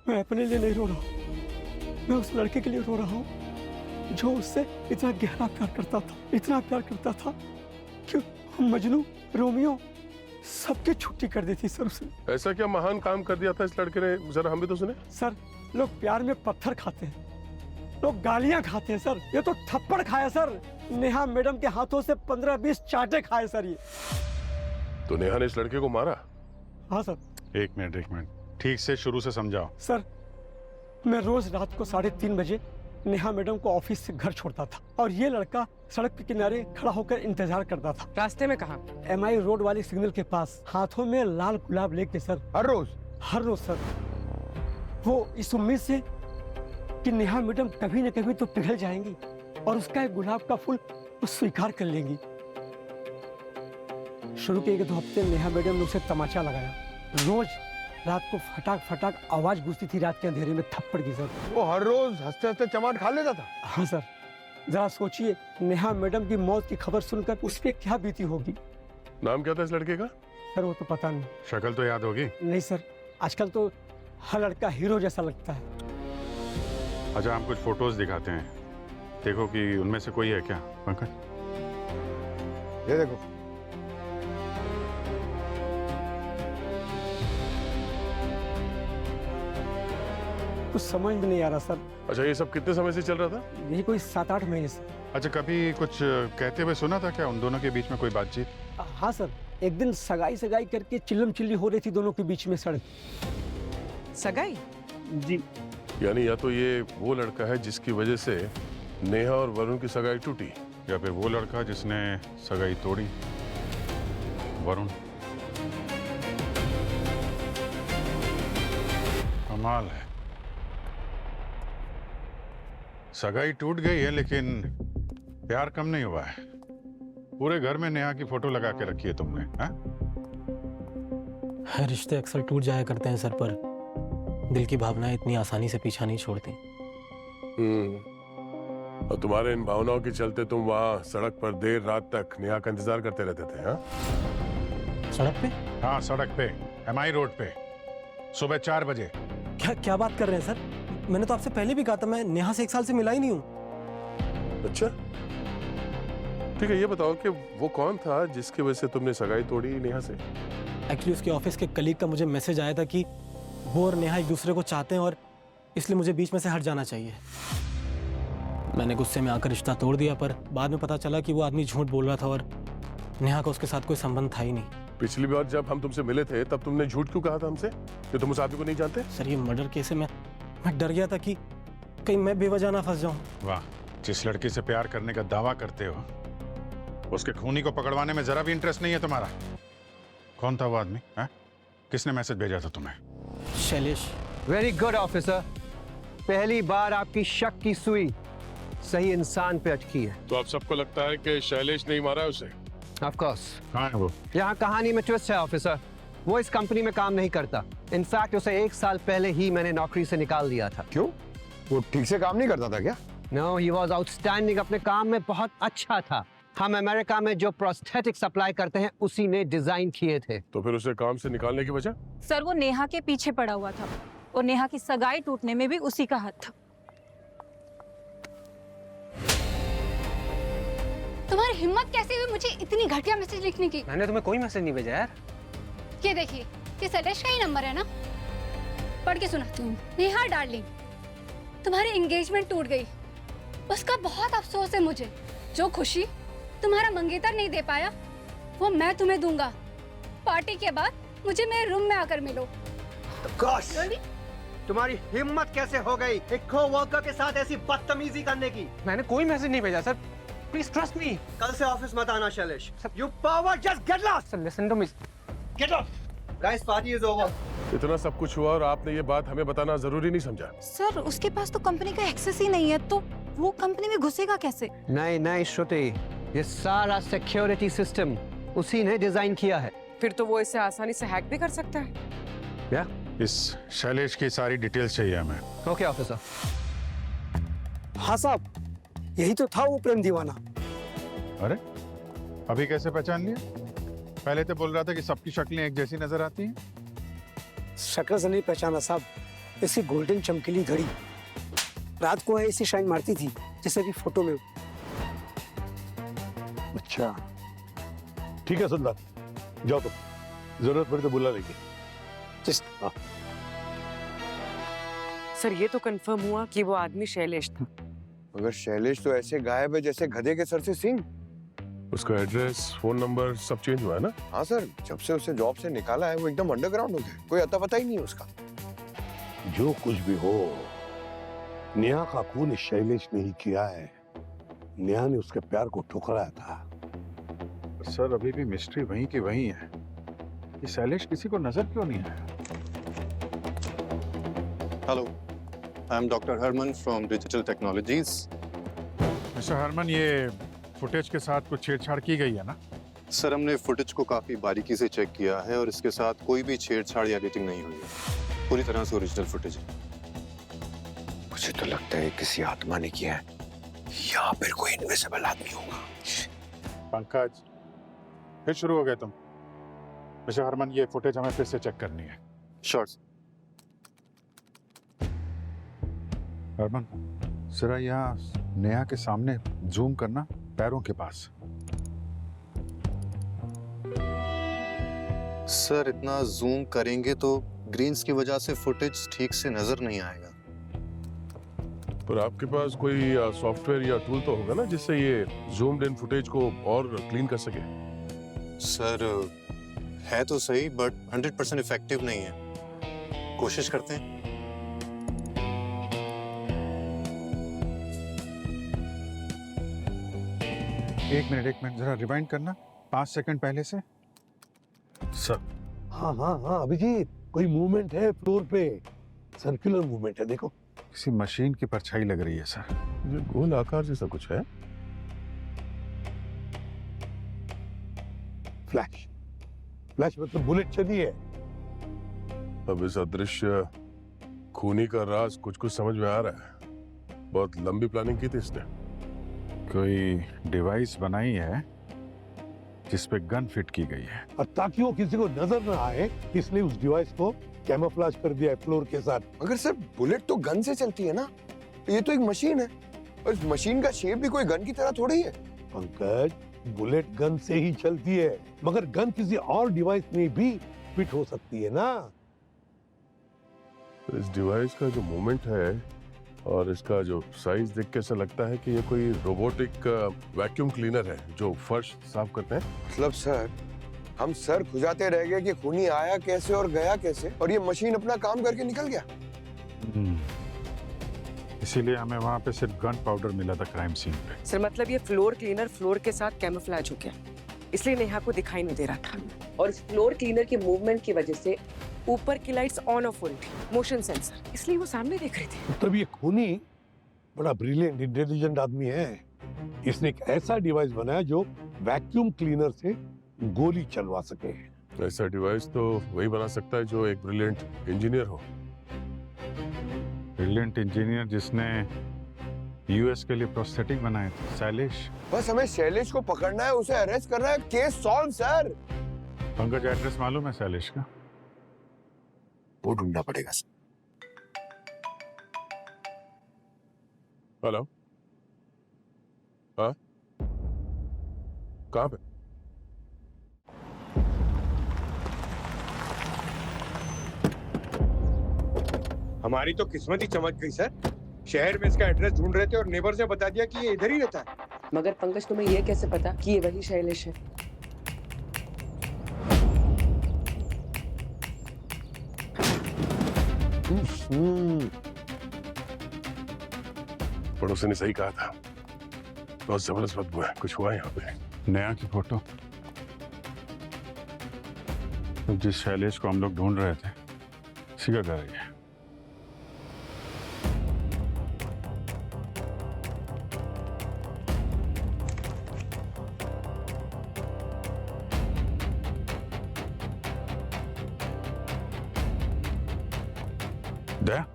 मैं अपने लिए नहीं रो रहा हूँ, मैं उस लड़के के लिए रो रहा हूँ जो उससे इतना गहरा प्यार करता था, इतना प्यार करता था कि मजनू, रोमियो सबके छुट्टी कर दी थी सर उसने। ऐसा क्या महान काम कर दिया था इस लड़के ने? जरा हम भी तो सुने। सर, लोग प्यार में पत्थर खाते हैं, लोग गालियां खाते हैं सर। ये तो थप्पड़ खाया सर। नेहा मैडम के हाथों से 15-20 चाटे खाए सर ये। तो नेहा ने इस लड़के को मारा? हाँ सर। एक मिनट, ठीक से शुरू से समझाओ। सर, मैं रोज रात को 3:30 बजे नेहा मैडम को ऑफिस से घर छोड़ता था और ये लड़का सड़क के किनारे खड़ा होकर इंतजार करता था। रास्ते में कहाँ? MI रोड वाली सिग्नल के पास, हाथों में लाल गुलाब लेके सर। हर रोज? हर रोज सर। वो इस उम्मीद से कि नेहा मैडम कभी न कभी तो पिघल जाएंगी और उसका एक गुलाब का फूल वो स्वीकार कर लेंगी। शुरू के 1-2 हफ्ते नेहा मैडम ने उसे तमाचा लगाया। रोज रात को फटाक फटाक आवाज गूंजती थी रात के अंधेरे में थप्पड़ की सर। वो हर रोज हंसते हंसते चमाट खा लेता था? हाँ सर। जरा सोचिए, नेहा मैडम की मौत की खबर सुनकर उस पर क्या बीती होगी। नाम क्या था इस लड़के का? सर वो तो पता नहीं। शक्ल तो याद होगी? नहीं सर, आजकल तो हर लड़का हीरो जैसा लगता है। अच्छा, हम कुछ फोटोज दिखाते हैं, देखो कि उनमें से कोई है क्या। पंकज, ये देखो। कुछ समझ में नहीं आ रहा सर। अच्छा, ये सब कितने समय से चल रहा था? यही कोई 7-8 महीने से। अच्छा, कभी कुछ कहते हुए सुना था क्या उन दोनों के बीच में कोई बातचीत? हाँ सर, एक दिन सगाई करके चिल्लम चिल्ली हो रही थी दोनों के बीच में सड़क। सगाई? जी। यानी या तो ये वो लड़का है जिसकी वजह से नेहा और वरुण की सगाई टूटी, या फिर वो लड़का जिसने सगाई तोड़ी, वरुण। कमाल है, सगाई टूट गई है लेकिन प्यार कम नहीं हुआ है। पूरे घर में नेहा की फोटो लगा के रखी है तुमने, हाँ? रिश्ते अक्सर टूट जाया करते हैं सर, पर दिल की भावनाएं इतनी आसानी से पीछा नहीं छोड़ती। और तुम्हारे इन भावनाओं के चलते तुम वहाँ सड़क पर देर रात तक नेहा का इंतजार करते रहते थे, हाँ? सड़क पे? हाँ, सड़क पे, MI रोड पे, सुबह 4 बजे। क्या बात कर रहे हैं सर? मैंने तो आपसे पहले भी कहा था, मैं नेहा से 1 साल से मिला ही नहीं हूँ। अच्छा, ठीक है, ये बताओ कि वो कौन था जिसकी वजह से तुमने सगाई तोड़ी नेहा से? एक्चुअली उसके ऑफिस के कलीग का मुझे मैसेज आया था कि वो और नेहा एक दूसरे को चाहते हैं और इसलिए मुझे बीच में से हट जाना चाहिए। मैंने गुस्से में आकर रिश्ता तोड़ दिया, पर बाद में पता चला कि वो आदमी झूठ बोल रहा था और नेहा का उसके साथ कोई संबंध था ही नहीं। पिछली बार जब हम तुमसे मिले थे तब तुमने झूठ क्यों कहा था हमसे कि तुम उस आदमी को नहीं जानते? सर, ये मर्डर केस है, मैं डर गया था कि कहीं मैं बेवजह ना फंस जाऊं। वाह, जिस लड़की से प्यार करने का दावा करते हो उसके खूनी को पकड़वाने में जरा भी इंटरेस्ट नहीं है तुम्हारा। कौन था वो आदमी, है? किसने मैसेज भेजा था तुम्हें? शैलेश। वेरी गुड ऑफिसर, पहली बार आपकी शक की सुई सही इंसान पे अटकी है। तो अब सबको लगता है कि शैलेश नहीं मारा है उसे? Of course. कहाँ है वो? यहाँ कहानी में ट्विस्ट है ऑफिसर, वो इस कंपनी में काम नहीं करता। इनफैक्ट उसे 1 साल पहले ही मैंने नौकरी से निकाल दिया था। क्यों? वो ठीक से काम नहीं करता था क्या? नो, ही वाज आउटस्टैंडिंग, अपने काम में बहुत अच्छा था। हम अमेरिका में जो प्रोस्थेटिक सप्लाई करते हैं उसी ने डिजाइन किए थे। तो फिर उसे काम से निकालने की वजह? सर, वो नेहा के पीछे पड़ा हुआ था और नेहा की सगाई टूटने में भी उसी का हाथ था। तुम्हारी हिम्मत कैसे हुई मुझे इतनी घटिया मैसेज लिखने की? मैंने तुम्हें कोई मैसेज नहीं भेजा यार। ये देखिए, ये शैलेश का ही नंबर है ना? पढ़ के सुनाती हूँ। नेहा डार्लिंग, तुम्हारी एंगेजमेंट टूट गई, उसका बहुत अफसोस है मुझे। जो खुशी तुम्हारा मंगेतर नहीं दे पाया वो मैं तुम्हें दूंगा। पार्टी के बाद मुझे मेरे रूम में आकर मिलो। गॉश, तुम्हारी हिम्मत कैसे हो गई एक को वर्कर के साथ ऐसी बदतमीजी करने की? मैंने कोई मैसेज नहीं भेजा सर, प्लीज ट्रस्ट मी। कल से ऑफिस मत आना Shailesh. You power just get lost. Sir listen to me. Get lost. Guys party is over. इतना सब कुछ हुआ और आपने ये बात हमें बताना जरूरी नहीं समझा? सर उसके पास तो कंपनी का एक्सेस ही नहीं है, तो वो कंपनी में घुसेगा कैसे? नहीं नहीं श्रुति, ये सारा सिक्योरिटी सिस्टम उसी ने डिजाइन किया है। फिर तो वो इसे आसानी से हैक भी कर सकता है। क्या? इस शैलेश की सारी डिटेल्स चाहिए हमें। Okay officer. हाँ साहब, यही तो था वो प्रेम दीवाना। अरे अभी कैसे पहचान लिया? पहले तो बोल रहा था कि सबकी शक्लें एक जैसी नजर आती हैं। शक्ल से नहीं पहचाना साहब, इसकी गोल्डन चमकीली घड़ी रात को ऐसी शाइन मारती थी जैसे कि फोटो में। अच्छा ठीक है सरदार, जाओ तुम, जरूरत पड़े तो बुला लेंगे। हाँ। सर ये तो कंफर्म हुआ कि वो आदमी शैलेश था। मगर शैलेश तो ऐसे गायब है जैसे गधे के सर से सींग। उसका एड्रेस, फोन नंबर सब चेंज हुआ है ना? हाँ सर, जब से उसे जॉब से निकाला है वो एकदम अंडरग्राउंड हो गया, कोई अता पता ही नहीं है उसका। जो कुछ भी हो, नेहा का खून इस शैलेश ने ही किया है। नेहा ने उसके प्यार को ठुकराया था। सर अभी भी मिस्ट्री वहीं की वहीं है। ये शैलेश किसी को नजर क्यों नहीं आया? Hello, I am doctor Harman from digital technologies. Mister Harman, ये फुटेज के साथ कुछ छेड़छाड़ की गई है ना? सर हमने फुटेज को काफी बारीकी से चेक किया है और इसके साथ कोई भी छेड़छाड़ या एडिटिंग नहीं हुई है। पूरी तरह से ओरिजिनल फुटेज है। मुझे तो लगता है किसी आत्मा ने किया है या फिर कोई इनविजिबल आदमी होगा। पंकज, फिर शुरू हो गए तुम। मिस्टर हरमन, ये फुटेज हमें फिर से चेक करनी है। श्योर। हरमन, जरा यहाँ नेहा के सामने जूम करना, पैरों के पास। सर इतना जूम करेंगे तो ग्रीन्स की वजह से फुटेज ठीक से नजर नहीं आएगा। पर आपके पास कोई सॉफ्टवेयर या टूल तो होगा ना जिससे ये जूम्ड इन फुटेज को और क्लीन कर सके? सर है तो सही, बट 100% इफेक्टिव नहीं है। कोशिश करते हैं। एक मिनट, जरा रिवाइंड करना 5 सेकंड पहले से। सर। हाँ हाँ हाँ अभिजीत, कोई मूवमेंट है फ्लोर पे, सर्कुलर मूवमेंट है, देखो। किसी मशीन की परछाई लग रही है सर। ये गोल आकार जैसा कुछ है। फ्लैश, फ्लैश मतलब बुलेट चली है। अब इस अदृश्य खूनी का राज कुछ कुछ समझ में आ रहा है। बहुत लंबी प्लानिंग की थी इसने। कोई डिवाइस बनाई है जिस पे गन फिट की गई है, और ताकि वो किसी को नजर ना आए इसलिए उस डिवाइस को कैमोफ्लेज कर दिया है फ्लोर के साथ। मगर सर बुलेट तो गन से चलती है ना, ये तो एक मशीन है और इस मशीन का शेप भी कोई गन की तरह थोड़ी है। पंकज, बुलेट गन से ही चलती है, मगर गन किसी और डिवाइस में भी फिट हो सकती है ना। इस डिवाइस का जो मूवमेंट है और इसका जो साइज देख के ऐसा लगता है कि ये कोई रोबोटिक वैक्यूम क्लीनर है जो फर्श साफ करते हैं। मतलब सर हम सर खुजाते रह गए कि खूनी आया कैसे और गया कैसे, और ये मशीन अपना काम करके निकल गया। इसीलिए हमें वहां पे सिर्फ गन पाउडर मिला था क्राइम सीन पे। सर मतलब ये फ्लोर क्लीनर फ्लोर के साथ कैमोफ्लेज हो गया, इसलिए नेहा को दिखाई नहीं दे रहा था। और इस फ्लोर क्लीनर के मूवमेंट की वजह से ऊपर की लाइट्स ऑन ऑफ हो रही थी, मोशन सेंसर, इसलिए वो सामने देख रही थी। तब ये खूनी बड़ा ब्रिलियंट इंटेलिजेंट आदमी है। इसने एक ऐसा डिवाइस बनाया जो वैक्यूम क्लीनर से गोली चलवा सके। ऐसा डिवाइस तो वही बना सकता है जो एक ब्रिलियंट इंजीनियर हो। ब्रिलियंट इंजीनियर जिसने यूएस के लिए प्रोस्थेटिक बनाए थे, शैलेश। बस हमें शैलेश को पकड़ना है, उसे अरेस्ट करना है, case solve sir. Pankaj, address मालूम है शैलेश का? वो ढूंढना पड़ेगा सर। हेलो, हाँ कहाँ पे? हमारी तो किस्मत ही चमक गई सर। शहर में इसका एड्रेस ढूंढ रहे थे और नेबर ने बता दिया कि ये इधर ही रहता है। मगर पंकज तुम्हें ये कैसे पता कि ये वही शैलेश है? पड़ोसी ने सही कहा था, बहुत जबरदस्त बदबू है, कुछ हुआ है यहाँ पे। नेहा की फोटो, तो जिस शैलेश को हम लोग ढूंढ रहे थे उसी का घर है। Daya,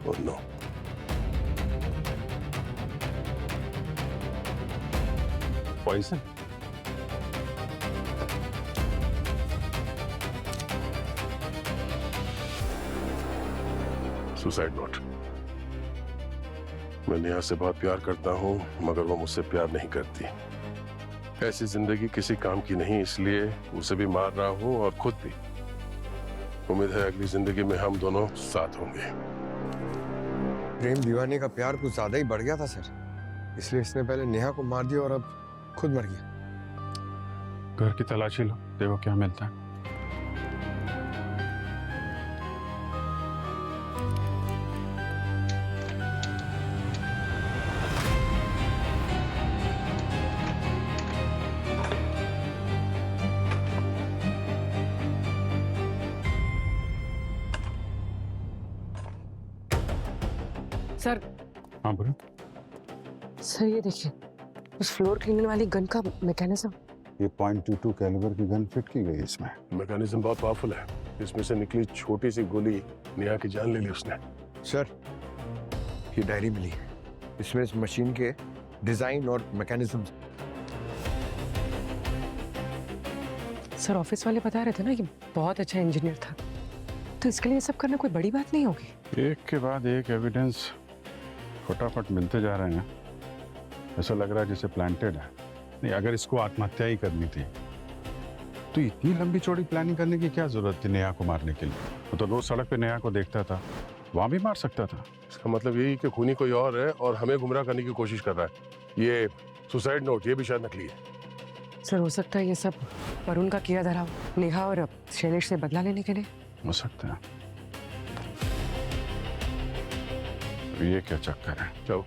Oh no. Poison? Suicide note. मैं नेहा से बहुत प्यार करता हूँ, मगर वो मुझसे प्यार नहीं करती। ऐसी जिंदगी किसी काम की नहीं, इसलिए उसे भी मार रहा हूँ और खुद भी। उम्मीद है अगली जिंदगी में हम दोनों साथ होंगे। प्रेम दीवाने का प्यार कुछ ज्यादा ही बढ़ गया था सर, इसलिए इसने पहले नेहा को मार दिया और अब खुद मर गया। घर की तलाशी लो, देखो क्या मिलता है। सर। हाँ बोलो। सर ये देखिए, उस फ्लोर क्लीनर वाली गन का मैकेनिज्म। ये .22 कैलिबर की गन फिट की गई इसमें। मैकेनिज्म बहुत पावरफुल है। इसमें से निकली छोटी सी गोली नेहा की जान ले ली उसने। सर, ये डायरी मिली, इसमें इस मशीन के डिजाइन और मैकेनिज्म। सर ऑफिस वाले बता रहे थे ना कि बहुत अच्छा इंजीनियर था, तो इसके लिए सब करना कोई बड़ी बात नहीं होगी। एक के बाद एक एविडेंस फटाफट मिलते जा रहे हैं। ऐसा लग रहा है जैसे प्लांटेड है। नहीं, अगर इसको आत्महत्या ही करनी थी तो इतनी लंबी चौड़ी प्लानिंग करने की क्या जरूरत थी नेहा को मारने के लिए? वो तो रोज सड़क पे नेहा को देखता था, वहां भी मार सकता था। इसका मतलब यही कि खूनी कोई और है और हमें गुमराह करने की कोशिश कर रहा है। ये सुसाइड नोट, ये भी शायद नकली है। सर हो सकता है ये सब वरुण का किया धरा नेहा और शैलेश से बदला लेने के लिए। हो सकता है। ये क्या चक्कर है? चलो,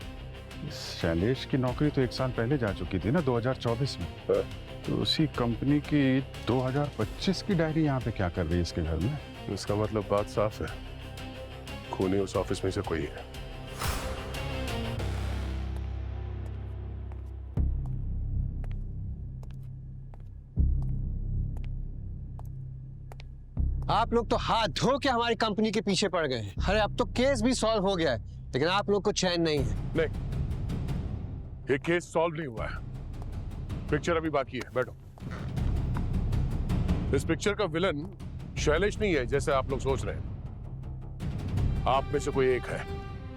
शैलेश की नौकरी तो 1 साल पहले जा चुकी थी ना, 2024 में। तो उसी कंपनी की 2025 की डायरी यहाँ पे क्या कर रही है इसके घर में? इसका मतलब बात साफ है, खूनी उस ऑफिस में से कोई है। आप लोग तो हाथ धो के हमारी कंपनी के पीछे पड़ गए। अरे अब तो केस भी सॉल्व हो गया है, लेकिन आप लोग को चैन नहीं है। नहीं, ये केस सॉल्व नहीं हुआ है। पिक्चर अभी बाकी है, बैठो। इस पिक्चर का विलन शैलेश नहीं है जैसे आप लोग सोच रहे हैं। आप में से कोई एक है,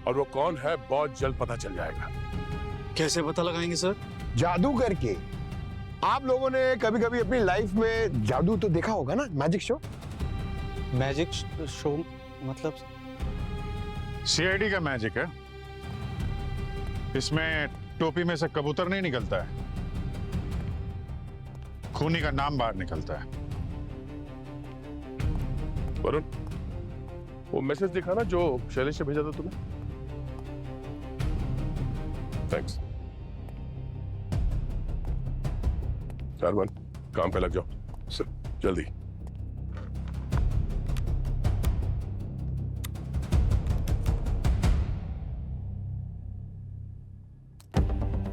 और वो कौन है बहुत जल्द पता चल जाएगा। कैसे पता लगाएंगे सर? जादू करके। आप लोगों ने कभी कभी अपनी लाइफ में जादू तो देखा होगा ना, मैजिक शो। मैजिक शो मतलब? सीआईडी का मैजिक है। इसमें टोपी में से कबूतर नहीं निकलता है, खूनी का नाम बाहर निकलता है। वरुण, वो मैसेज दिखा ना जो शैलेश से भेजा था तुम्हें। थैंक्स। अरमान, काम पे लग जाओ सर, जल्दी।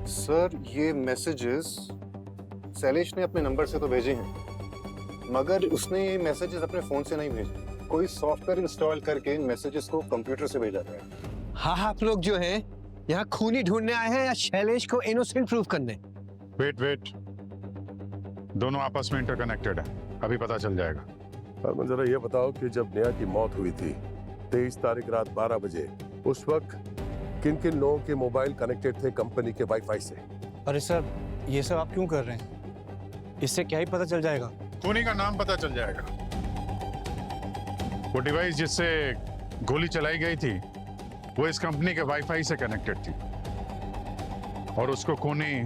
सर, ये मैसेजेस शैलेश ने अपने नंबर से तो भेजे हैं, मगर उसने ये मैसेजेस अपने फोन से नहीं भेजे। कोई सॉफ्टवेयर इंस्टॉल करके इन मैसेजेस को कंप्यूटर से भेजा गया है। हाँ, आप लोग जो हैं यहाँ खूनी ढूंढने आए हैं या शैलेश को इनोसेंट प्रूव करने? वेट, दोनों आपस में इंटरकनेक्टेड है, अभी पता चल जाएगा। अरमान, जरा ये बताओ कि जब नेहा की मौत हुई थी 23 तारीख रात 12 बजे, उस वक्त किन किन लोगों के मोबाइल कनेक्टेड थे कंपनी के वाईफाई से? अरे सर, ये सब आप क्यों कर रहे हैं? इससे क्या ही पता चल जाएगा? खूनी का नाम पता चल जाएगा। वो डिवाइस जिससे गोली चलाई गई थी वो इस कंपनी के वाईफाई से कनेक्टेड थी, और उसको खूनी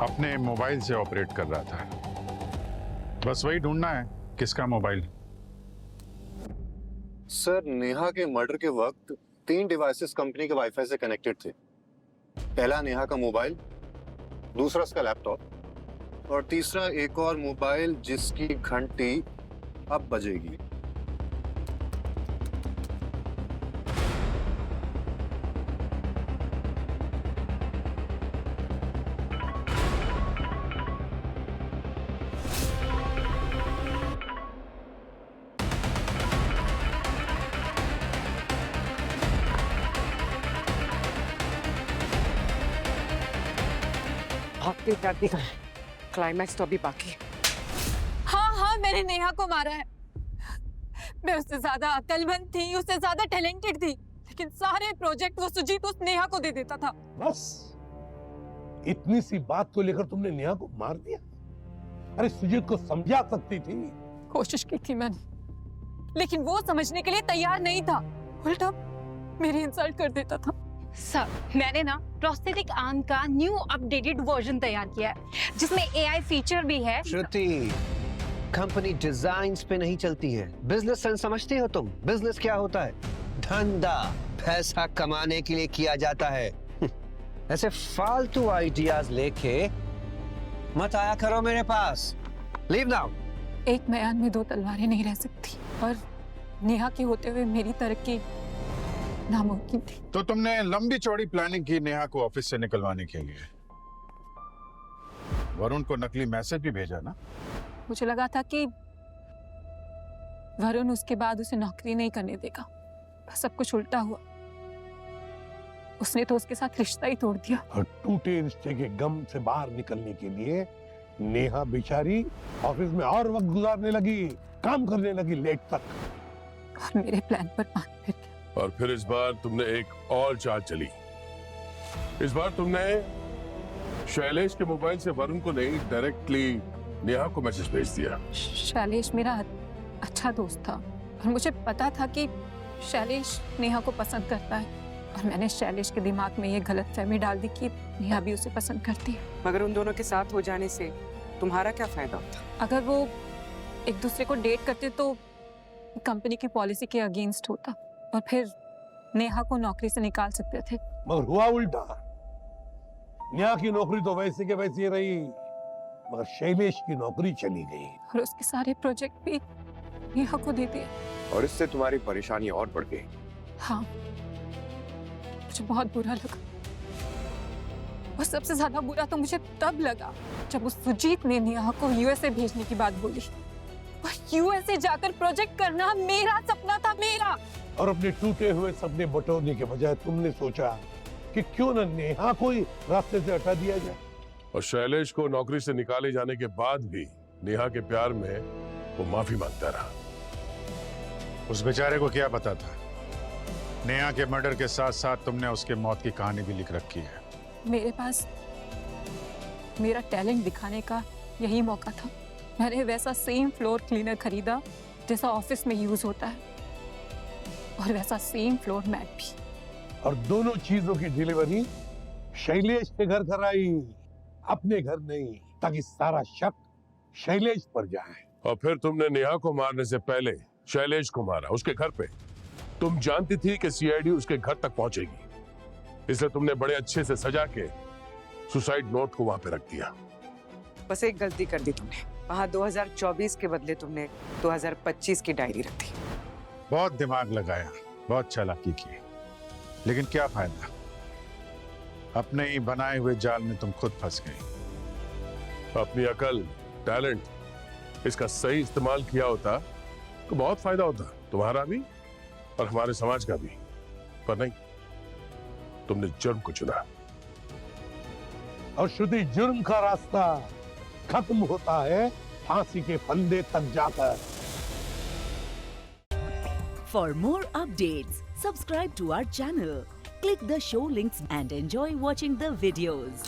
अपने मोबाइल से ऑपरेट कर रहा था। बस वही ढूंढना है, किसका मोबाइल। सर नेहा के मर्डर के वक्त 3 डिवाइसेस कंपनी के वाईफाई से कनेक्टेड थे। पहला नेहा का मोबाइल, दूसरा उसका लैपटॉप और तीसरा एक और मोबाइल जिसकी घंटी अब बजेगी। भागते जाती है, क्लाइमैक्स तो अभी बाकी है। हाँ, मैंने नेहा को मारा है। मैं उससे ज्यादा अक्लमंद थी, उससे ज्यादा टैलेंटेड थी, लेकिन सारे प्रोजेक्ट वो सुजीत उस नेहा को दे देता था। बस इतनी सी बात को लेकर तुमने नेहा को मार दिया? अरे सुजीत को समझा सकती थी। कोशिश की थी मैंने, लेकिन वो समझने के लिए तैयार नहीं था, उल्टा मेरी इंसल्ट कर देता था। सर, मैंने ना प्रोस्थेटिक आर्म का न्यू अपडेटेड वर्जन तैयार किया है, जिसमें एआई फीचर भी है। श्रुति, कंपनी डिजाइन्स पे नहीं चलती है, बिजनेस सेंस समझती हो तुम? बिजनेस क्या होता है? धंधा पैसा कमाने के लिए किया जाता है। ऐसे फालतू आइडियाज लेके मत आया करो मेरे पास। Leave now. एक मैदान में 2 तलवारें नहीं रह सकती, और नेहा के होते हुए मेरी तरक्की नामुमकिन थी। तो तुमने लंबी चौड़ी प्लानिंग की नेहा को ऑफिस से निकलवाने के लिए। वरुण को नकली मैसेज भी भेजा ना? मुझे लगा था कि वरुण उसके बाद उसे नौकरी नहीं करने देगा, पर सब कुछ उल्टा हुआ। उसने तो उसके साथ रिश्ता ही तोड़ दिया। और टूटे रिश्ते के गम से बाहर निकलने के लिए नेहा बेचारी ऑफिस में और वक्त गुजारने लगी, काम करने लगी लेट तक, और मेरे प्लान पर पानी फिर गया। और फिर इस बार तुमने एक और चाल चली। इस बार तुमने शैलेश के मोबाइल से वरुण को नहीं, डायरेक्टली नेहा को मैसेज भेज दिया। शैलेश मेरा अच्छा दोस्त था, और मुझे पता था कि शैलेश नेहा को पसंद करता है, और मैंने शैलेश के दिमाग में ये गलतफहमी डाल दी कि नेहा भी उसे पसंद करती है। मगर उन दोनों के साथ हो जाने से तुम्हारा क्या फायदा होता? अगर वो एक दूसरे को डेट करते तो कंपनी की पॉलिसी के अगेंस्ट होता, और फिर नेहा को नौकरी से निकाल सकते थे। मगर हुआ उल्टा। नेहा की नौकरी तो वैसे के वैसे रही, मगर शैलेश की नौकरी चली गई, और उसके सारे प्रोजेक्ट भी नेहा को दे दिए। और इससे तुम्हारी परेशानी और बढ़ गई। हाँ, मुझे बहुत बुरा लगा, और सबसे ज्यादा बुरा तो मुझे तब लगा जब उस सुजीत ने नेहा को यूएसए भेजने की बात बोली। और यूएसए जाकर प्रोजेक्ट करना मेरा सपना था, मेरा। और अपने टूटे हुए सपने बटोरने के बजाय तुमने सोचा कि क्यों न नेहा को ही रास्ते से हटा दिया जाए। और शैलेश को नौकरी से निकाले जाने के बाद भी नेहा के प्यार में वो माफी मांगता रहा। उस बेचारे को क्या पता था, नेहा के मर्डर के साथ साथ तुमने उसके मौत की कहानी भी लिख रखी है। मेरे पास मेरा टैलेंट दिखाने का यही मौका था। मैंने वैसा सेम फ्लोर क्लीनर खरीदा जैसा ऑफिस में यूज होता है, और वैसा सेम फ्लोर मैट भी। और दोनों चीजों की डिलीवरी शैलेश के घर कराई, अपने घर नहीं, ताकि सारा शक शैलेश पर जाए। और फिर तुमने नेहा को मारने से पहले शैलेश को मारा उसके घर पे। तुम जानती थी कि सीआईडी उसके घर तक पहुंचेगी, इसलिए तुमने बड़े अच्छे से सजा के सुसाइड नोट को वहां पे रख दिया। बस एक गलती कर दी तुमने, वहां 2024 के बदले तुमने 2025 की डायरी रख दी। बहुत दिमाग लगाया, बहुत चालाकी की, लेकिन क्या फायदा? अपने ही बनाए हुए जाल में तुम खुद फंस गई। अपनी अकल, टैलेंट, इसका सही इस्तेमाल किया होता तो बहुत फायदा होता, तुम्हारा भी और हमारे समाज का भी। पर नहीं, तुमने जुर्म को चुना। और श्रुति, जुर्म का रास्ता खत्म होता है फांसी के फंदे तक जाकर। For more updates, subscribe to our channel, click the show links and enjoy watching the videos.